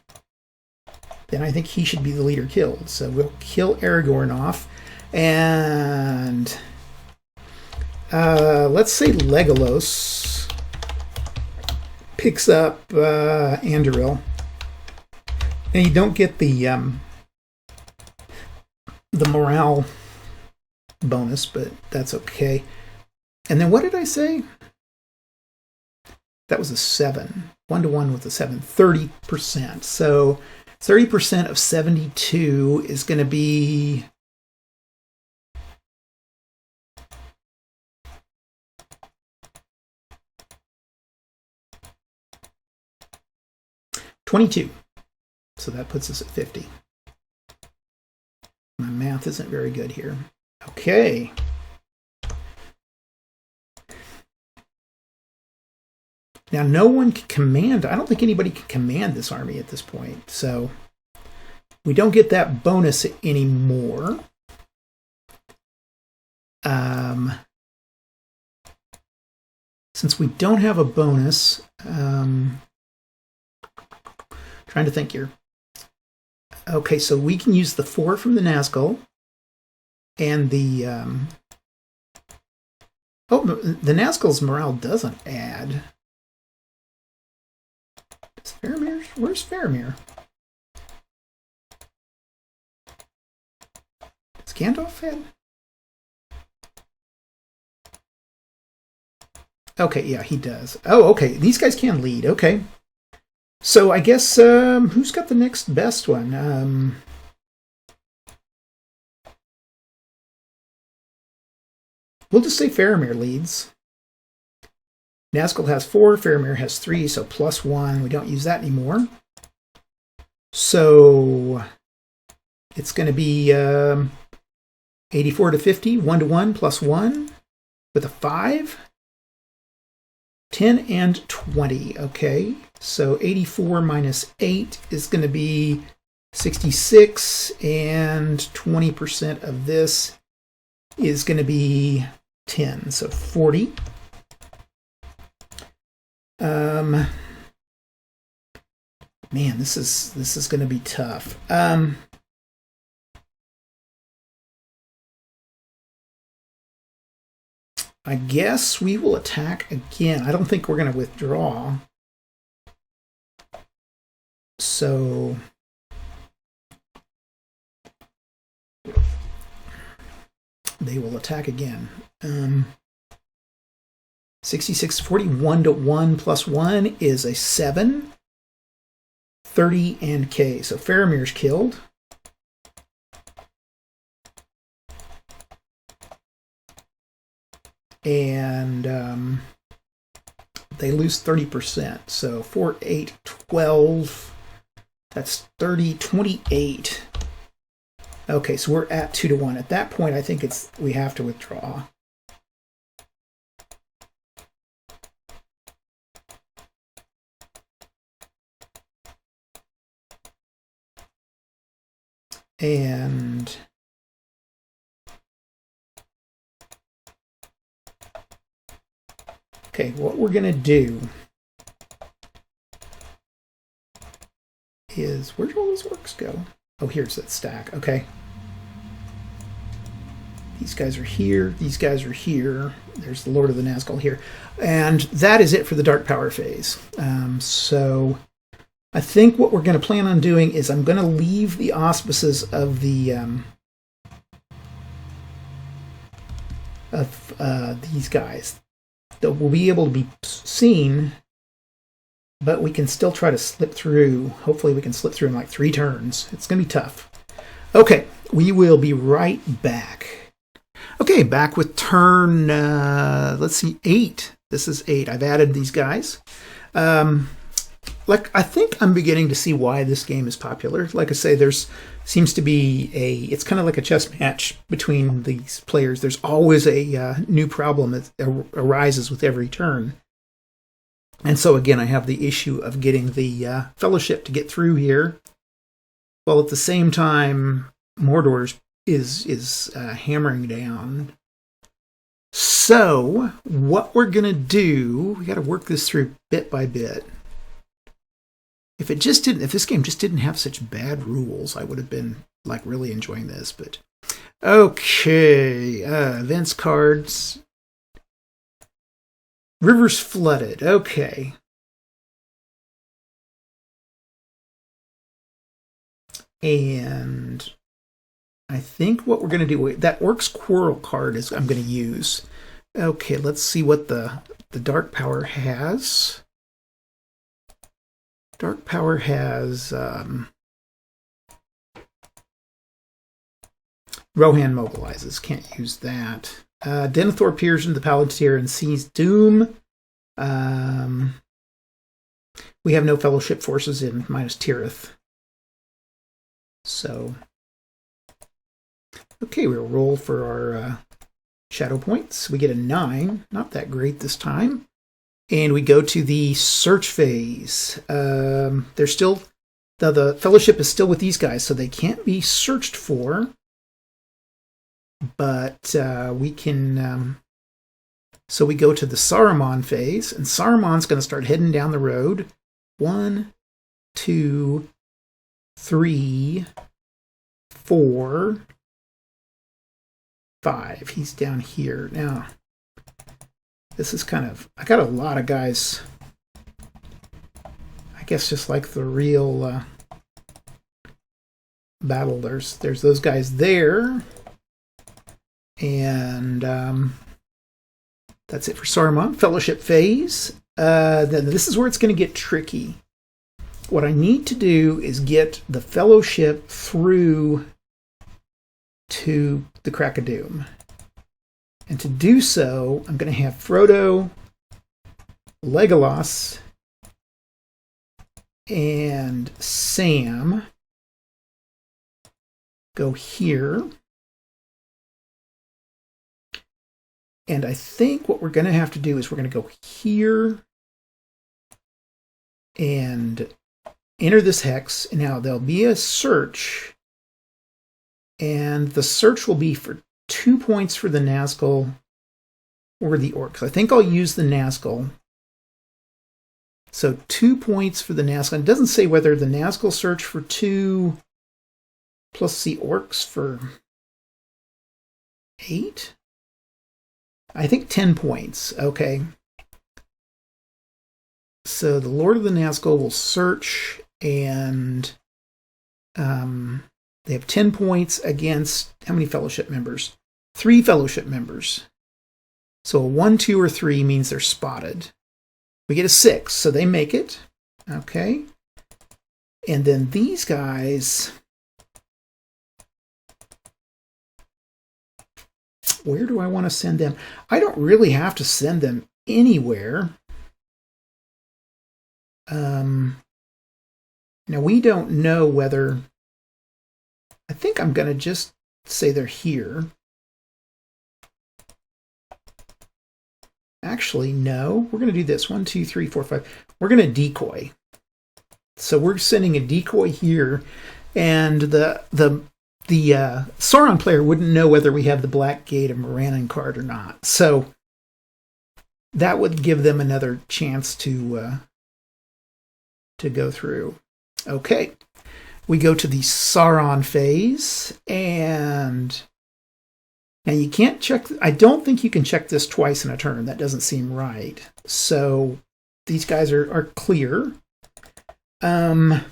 then I think he should be the leader killed. So we'll kill Aragorn off. And... let's say Legolas picks up Anduril, and you don't get the morale bonus, but that's okay. And then what did I say? That was a 7. 1-to-1 with a 7. 30%. So 30% of 72 is going to be... $22. So that puts us at 50. My math isn't very good here. Okay. Now, no one can command. I don't think anybody can command this army at this point. So we don't get that bonus anymore. Since we don't have a bonus, trying to think here. Okay, so we can use the 4 from the Nazgul and the the Nazgul's morale doesn't add. Is Faramir? Where's Faramir? Does Gandalf add? Okay, yeah, he does. Oh, okay. These guys can lead. Okay. So I guess who's got the next best one? We'll just say Faramir leads. Nazgul has 4, Faramir has 3, so +1. We don't use that anymore. So it's going to be 84 to 50, 1 to 1 +1 with a 5. 10 and 20. Okay, so 84 minus 8 is going to be 66, and 20% of this is going to be 10, so 40. Man, this is going to be tough. I guess we will attack again. I don't think we're going to withdraw. So they will attack again. 66, 41 to 1 +1 is a 7. 30 and K. So Faramir's killed. And they lose 30%. So 4, 8, 12. That's 30, 28. Okay, so we're at 2 to 1. At that point, I think we have to withdraw. And okay, what we're going to do is, where do all those orcs go? Oh, here's that stack. Okay. These guys are here. These guys are here. There's the Lord of the Nazgul here. And that is it for the Dark Power phase. So I think what we're going to plan on doing is I'm going to leave the auspices of the these guys. That will be able to be seen, but we can still try to slip through. Hopefully we can slip through in like 3 turns. It's going to be tough. Okay, we will be right back. Okay, back with turn, let's see, 8. This is 8. I've added these guys. I think I'm beginning to see why this game is popular. Like I say, there's seems to be it's kind of like a chess match between these players. There's always a new problem that arises with every turn. And so again, I have the issue of getting the Fellowship to get through here, while at the same time, Mordor is hammering down. So what we're going to do, we got to work this through bit by bit. If this game just didn't have such bad rules, I would have been like really enjoying this. But okay, events cards. Rivers flooded. Okay. And I think what we're going to do, that Orcs Quarrel card is I'm going to use. Okay, let's see what the Dark Power has. Dark Power has Rohan mobilizes. Can't use that. Denethor peers into the Palantir and sees doom. We have no Fellowship forces in minus Tirith. So, okay, we'll roll for our shadow points. We get a 9. Not that great this time. And we go to the search phase. They're still, the Fellowship is still with these guys, so they can't be searched for. But we can, so we go to the Saruman phase, and Saruman's going to start heading down the road. 1, 2, 3, 4, 5. He's down here. Now, this is kind of, I got a lot of guys, I guess just like the real battle, there's those guys there. And that's it for Saruman. Fellowship phase. Then this is where it's going to get tricky. What I need to do is get the Fellowship through to the Crack of Doom. And to do so, I'm going to have Frodo, Legolas, and Sam go here. And I think what we're going to have to do is we're going to go here and enter this hex. And now there'll be a search. And the search will be for 2 points for the Nazgul or the Orcs. I think I'll use the Nazgul. So 2 points for the Nazgul. It doesn't say whether the Nazgul search for 2 plus the Orcs for 8. I think 10 points. Okay. So the Lord of the Nazgul will search, and they have 10 points against how many Fellowship members? 3 Fellowship members. So a 1, 2, or 3 means they're spotted. We get a 6, so they make it. Okay. And then these guys, where do I want to send them? I don't really have to send them anywhere. Now, we don't know whether... I think I'm going to just say they're here. Actually, no. We're going to do this. 1, 2, 3, 4, 5. We're going to decoy. So we're sending a decoy here, and the Sauron player wouldn't know whether we have the Black Gate of Morannon card or not. So that would give them another chance to go through. Okay. We go to the Sauron phase, and now you can't check. I don't think you can check this twice in a turn. That doesn't seem right. So these guys are clear. I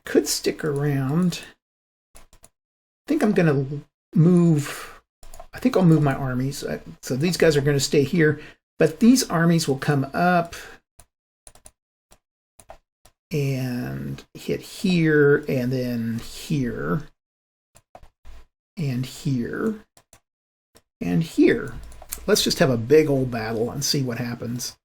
could stick around. I think I'm going to move. I think I'll move my armies. So these guys are going to stay here, but these armies will come up and hit here, and then here, and here, and here. Let's just have a big old battle and see what happens.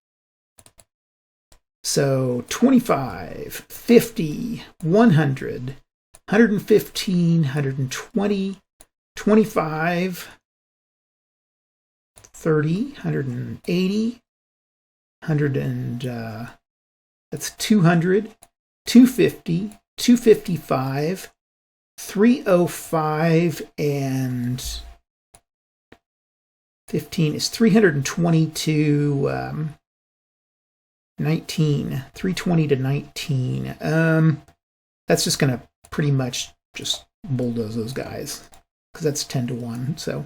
So 25, 50, 100, 115, 120, 25, 30, 180, 100 that's 200, 250, 255, 305, and 15 is 322, 19, 320 to 19. That's just going to pretty much just bulldoze those guys, because that's 10 to 1. So,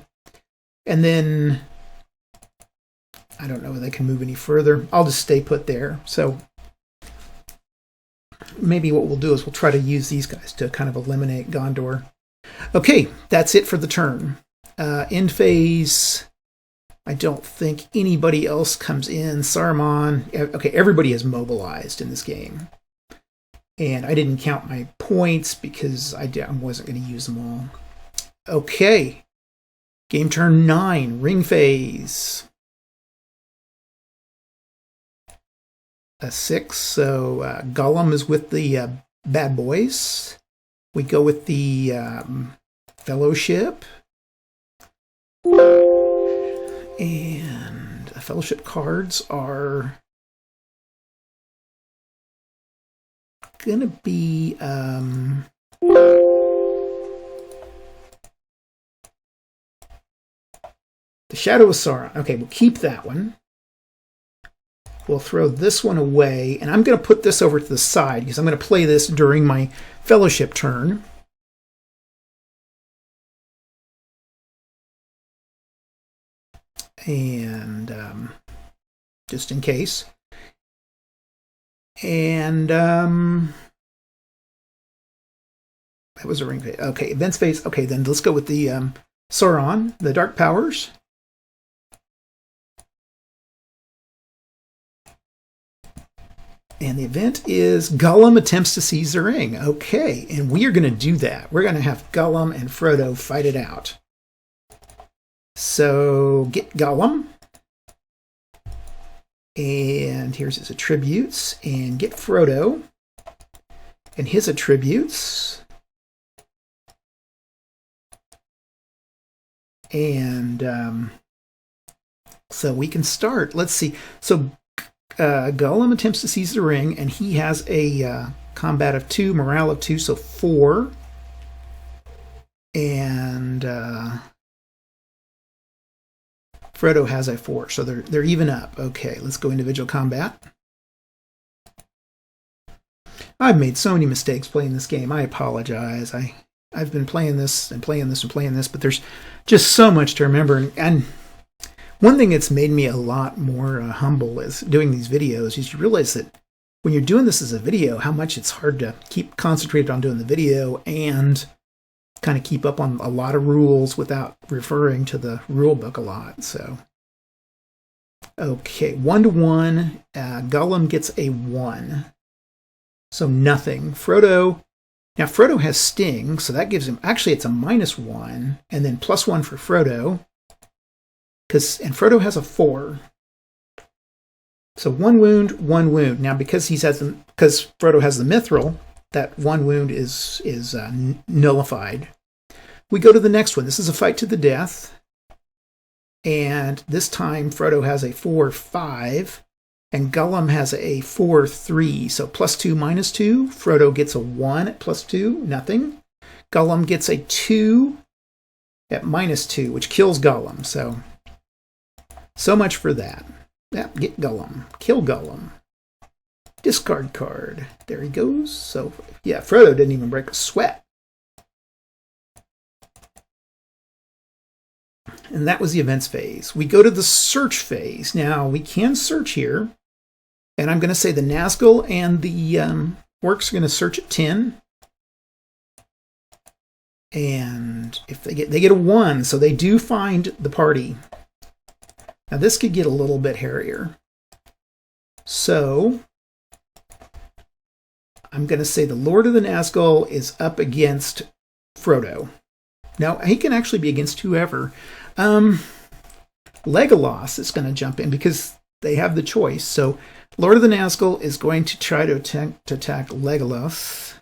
and then I don't know if they can move any further. I'll just stay put there. So maybe what we'll do is we'll try to use these guys to kind of eliminate Gondor. Okay, that's it for the turn. End phase. I don't think anybody else comes in. Saruman. Okay, everybody is mobilized in this game. And I didn't count my points because I wasn't going to use them all. Okay. Game turn 9. Ring phase. A 6. So Gollum is with the bad boys. We go with the Fellowship. And the Fellowship cards are going to be... the Shadow of Sauron. Okay, we'll keep that one. we'll throw this one away, and I'm going to put this over to the side because I'm going to play this during my fellowship turn. And just in case. And that was a ring phase. Okay, events phase. Okay, then let's go with the Sauron, the Dark Powers. And the event is Gollum attempts to seize the ring. Okay, and we are going to do that. We're going to have Gollum and Frodo fight it out. So get Gollum. And here's his attributes. And get Frodo. And his attributes. And so we can start. Let's see. So Gollum attempts to seize the ring, and he has a combat of 2, morale of 2, so 4. And Frodo has a 4, so they're even up. Okay, let's go individual combat. I've made so many mistakes playing this game. I apologize. I've been playing this and playing this and playing this, but there's just so much to remember. And one thing that's made me a lot more humble is doing these videos is you realize that when you're doing this as a video, how much it's hard to keep concentrated on doing the video and kind of keep up on a lot of rules without referring to the rule book a lot. So, okay, 1-1. Gollum gets a 1. So nothing. Frodo. Now, Frodo has Sting, so that gives him, actually, it's a -1, and then +1 for Frodo. And Frodo has a 4. So 1 wound, 1 wound. Now, because Frodo has the mithril, that 1 wound is nullified. We go to the next one. This is a fight to the death. And this time, Frodo has a 4-5. And Gollum has a 4-3, so +2, -2. Frodo gets a 1 at +2, nothing. Gollum gets a 2 at -2, which kills Gollum. So much for that. Yeah, get Gollum. Kill Gollum. Discard card. There he goes. So, yeah, Frodo didn't even break a sweat. And that was the events phase. We go to the search phase. Now, we can search here. And I'm going to say the Nazgul and the Orcs are going to search at 10. And if they get a 1, so they do find the party. Now this could get a little bit hairier. So I'm going to say the Lord of the Nazgul is up against Frodo. Now he can actually be against whoever. Legolas is going to jump in because they have the choice. So Lord of the Nazgul is going to try to attack Legolas.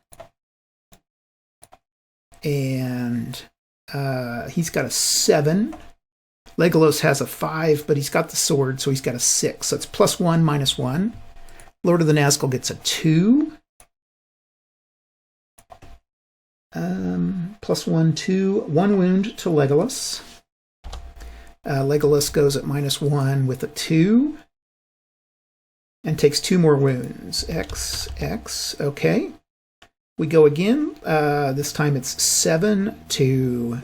And he's got a 7. Legolas has a 5, but he's got the sword, so he's got a 6. So it's +1, -1. Lord of the Nazgul gets a 2. +1, 2. 1 wound to Legolas. Legolas goes at -1 with a 2. And takes 2 more wounds. X. Okay. We go again. This time it's 7 to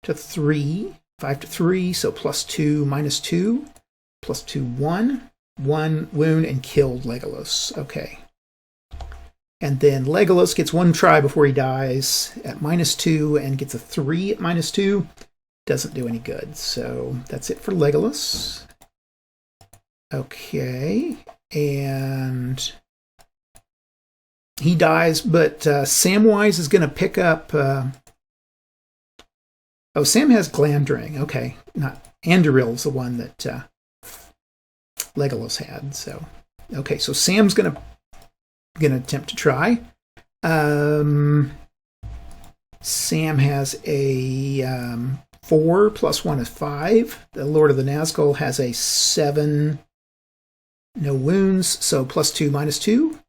3. 5 to 3. So +2, -2. +2, 1. 1 wound and killed Legolas. Okay. And then Legolas gets 1 try before he dies at -2 and gets a 3 at -2. Doesn't do any good. So that's it for Legolas. Okay, and he dies, but Samwise is going to pick up... Sam has Glamdring. Okay, not Anduril's the one that Legolas had. So, okay, so Sam's going to attempt to try. Sam has a 4 +1 is 5. The Lord of the Nazgul has a 7... No wounds, so +2, -2.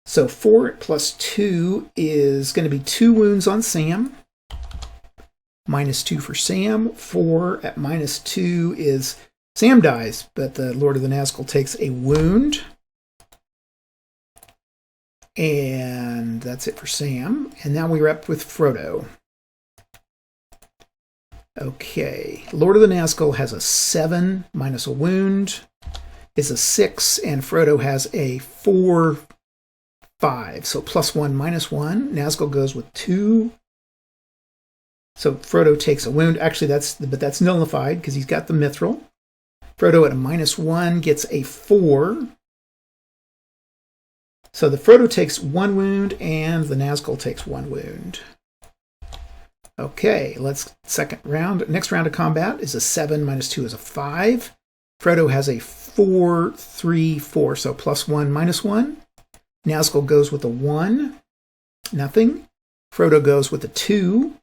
So 4 +2 is going to be 2 wounds on Sam. -2 for Sam. 4 at -2 is Sam dies, but the Lord of the Nazgul takes a wound. And that's it for Sam. And now we're up with Frodo. Okay, Lord of the Nazgul has a 7 minus a wound, is a 6, and Frodo has a 4, 5. So +1 -1. Nazgul goes with 2. So Frodo takes a wound. Actually, that's nullified because he's got the mithril. Frodo at a -1 gets a 4. So the Frodo takes 1 wound and the Nazgul takes 1 wound. Okay, second round. Next round of combat is a 7 minus 2 is a 5. Frodo has a 4, 3, 4. So +1 -1. Nazgul goes with a 1. Nothing. Frodo goes with a 2.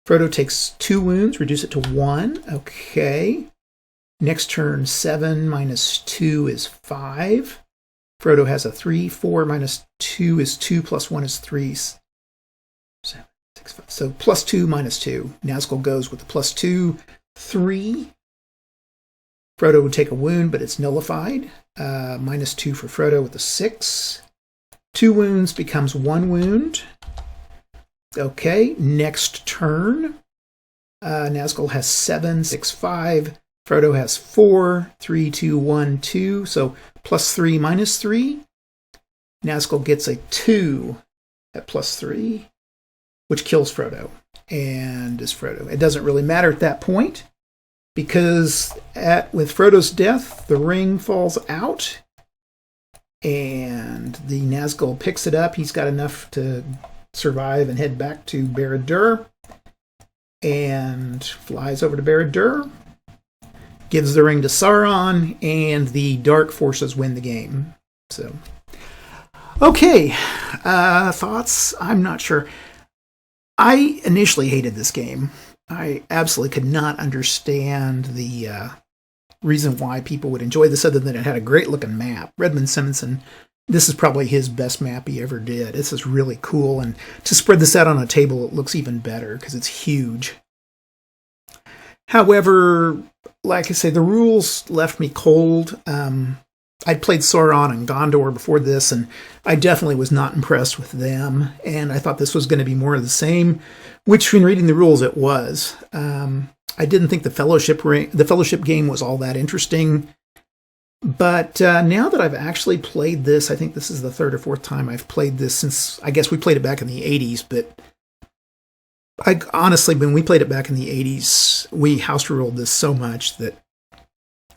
Frodo takes 2 wounds, reduce it to 1. Okay. Next turn, 7 minus 2 is 5. Frodo has a 3. 4 minus 2 is 2, plus 1 is 3. 7, 6, 5. So +2 -2. Nazgul goes with the +2, 3. Frodo would take a wound, but it's nullified. -2 for Frodo with a 6. 2 wounds becomes 1 wound. Okay, next turn. Nazgul has 7, 6, 5. Frodo has 4, 3, 2, 1, 2. So +3 -3. Nazgul gets a 2 at +3, which kills Frodo. And is Frodo. It doesn't really matter at that point, because with Frodo's death, the ring falls out, and the Nazgul picks it up. He's got enough to survive and head back to Barad-dûr, and flies over to Barad-dûr, gives the ring to Sauron, and the dark forces win the game. So, okay, thoughts? I'm not sure. I initially hated this game. I absolutely could not understand the reason why people would enjoy this, other than it had a great looking map. Redmond Simonson, this is probably his best map he ever did. This is really cool, and to spread this out on a table, it looks even better because it's huge. However, like I say, the rules left me cold. I'd played Sauron and Gondor before this, and I definitely was not impressed with them, and I thought this was going to be more of the same, which, in reading the rules, it was. I didn't think the Fellowship game was all that interesting, but now that I've actually played this, I think this is the 3rd or 4th time I've played this since, I guess we played it back in the 80s, but honestly, when we played it back in the 80s, we house ruled this so much that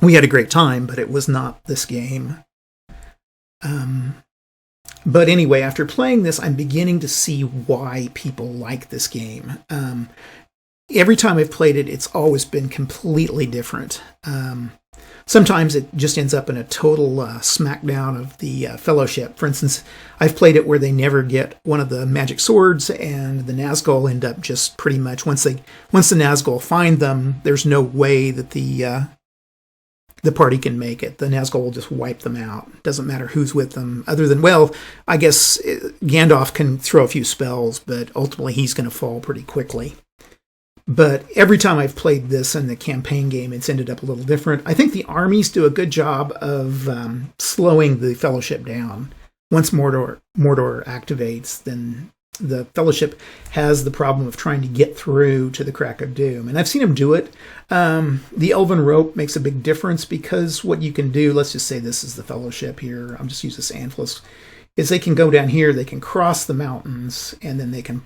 we had a great time, but it was not this game. But anyway, after playing this, I'm beginning to see why people like this game. Every time I've played it, it's always been completely different. Sometimes it just ends up in a total smackdown of the Fellowship. For instance, I've played it where they never get one of the magic swords, and the Nazgul end up just pretty much, once the Nazgul find them, there's no way that the party can make it. The Nazgul will just wipe them out. Doesn't matter who's with them, other than, well, I guess Gandalf can throw a few spells, but ultimately he's going to fall pretty quickly. But every time I've played this in the campaign game, it's ended up a little different. I think the armies do a good job of slowing the Fellowship down. Once Mordor activates, then the Fellowship has the problem of trying to get through to the Crack of Doom. And I've seen them do it. The Elven Rope makes a big difference, because what you can do, let's just say this is the Fellowship here, I'll just use this Anfilis, is they can go down here, they can cross the mountains, and then they can,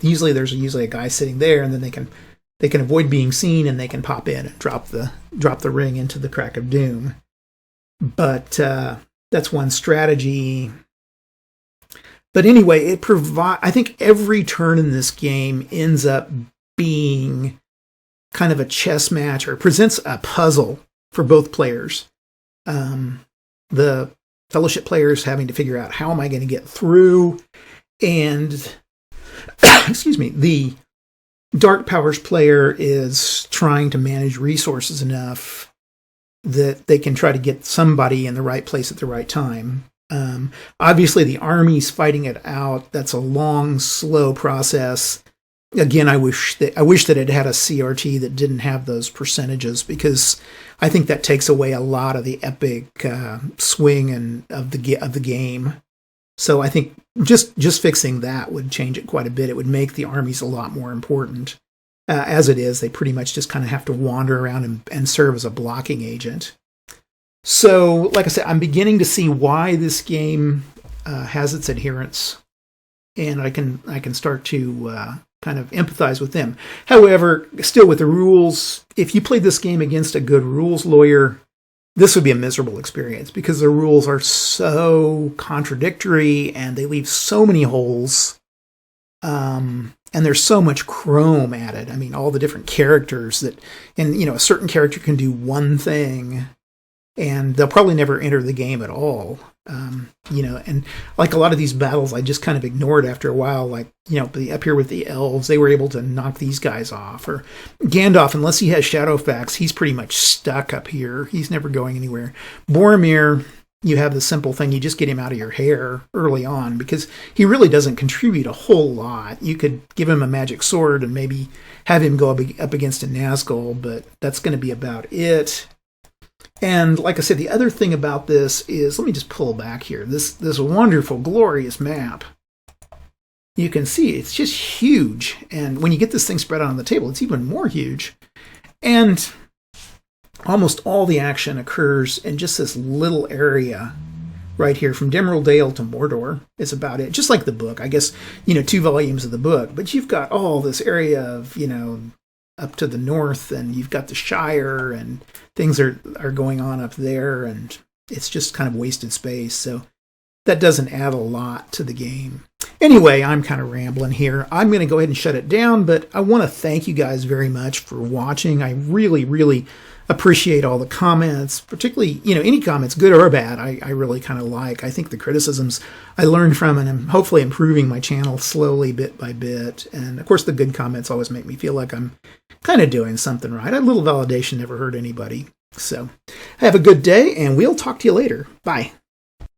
there's usually a guy sitting there, and then they can avoid being seen, and they can pop in and drop the ring into the Crack of Doom. But that's one strategy. But anyway, I think every turn in this game ends up being kind of a chess match, or presents a puzzle for both players. The Fellowship players having to figure out, how am I going to get through? And excuse me, the Dark Powers player is trying to manage resources enough that they can try to get somebody in the right place at the right time. Obviously, the army's fighting it out. That's a long, slow process. again, I wish that it had a CRT that didn't have those percentages, because I think that takes away a lot of the epic swing of the game. So I think just fixing that would change it quite a bit. It would make the armies a lot more important. As it is, they pretty much just kind of have to wander around and serve as a blocking agent. So, like I said, I'm beginning to see why this game has its adherents, and I can start to kind of empathize with them. However, still with the rules, if you played this game against a good rules lawyer, this would be a miserable experience, because the rules are so contradictory and they leave so many holes. And there's so much chrome added. I mean, all the different characters and a certain character can do one thing, and they'll probably never enter the game at all. And like a lot of these battles, I just kind of ignored after a while. Like, up here with the elves, they were able to knock these guys off. Or Gandalf, unless he has Shadowfax, he's pretty much stuck up here. He's never going anywhere. Boromir, you have the simple thing, you just get him out of your hair early on, because he really doesn't contribute a whole lot. You could give him a magic sword and maybe have him go up against a Nazgul, but that's going to be about it. And like I said, the other thing about this is, let me just pull back here, this wonderful, glorious map. You can see it's just huge, and when you get this thing spread out on the table, it's even more huge. And almost all the action occurs in just this little area right here, from Demerald Dale to Mordor. It's about it. Just like the book. I guess, 2 volumes of the book. But you've got all this area of, up to the north, and you've got the Shire, and things are going on up there, and it's just kind of wasted space. So that doesn't add a lot to the game. Anyway, I'm kind of rambling here. I'm going to go ahead and shut it down, but I want to thank you guys very much for watching. I really, really appreciate all the comments, particularly, any comments, good or bad, I really kind of like. I think the criticisms I learned from, and I'm hopefully improving my channel slowly, bit by bit. And of course, the good comments always make me feel like I'm kind of doing something right. A little validation never hurt anybody. So have a good day, and we'll talk to you later. Bye.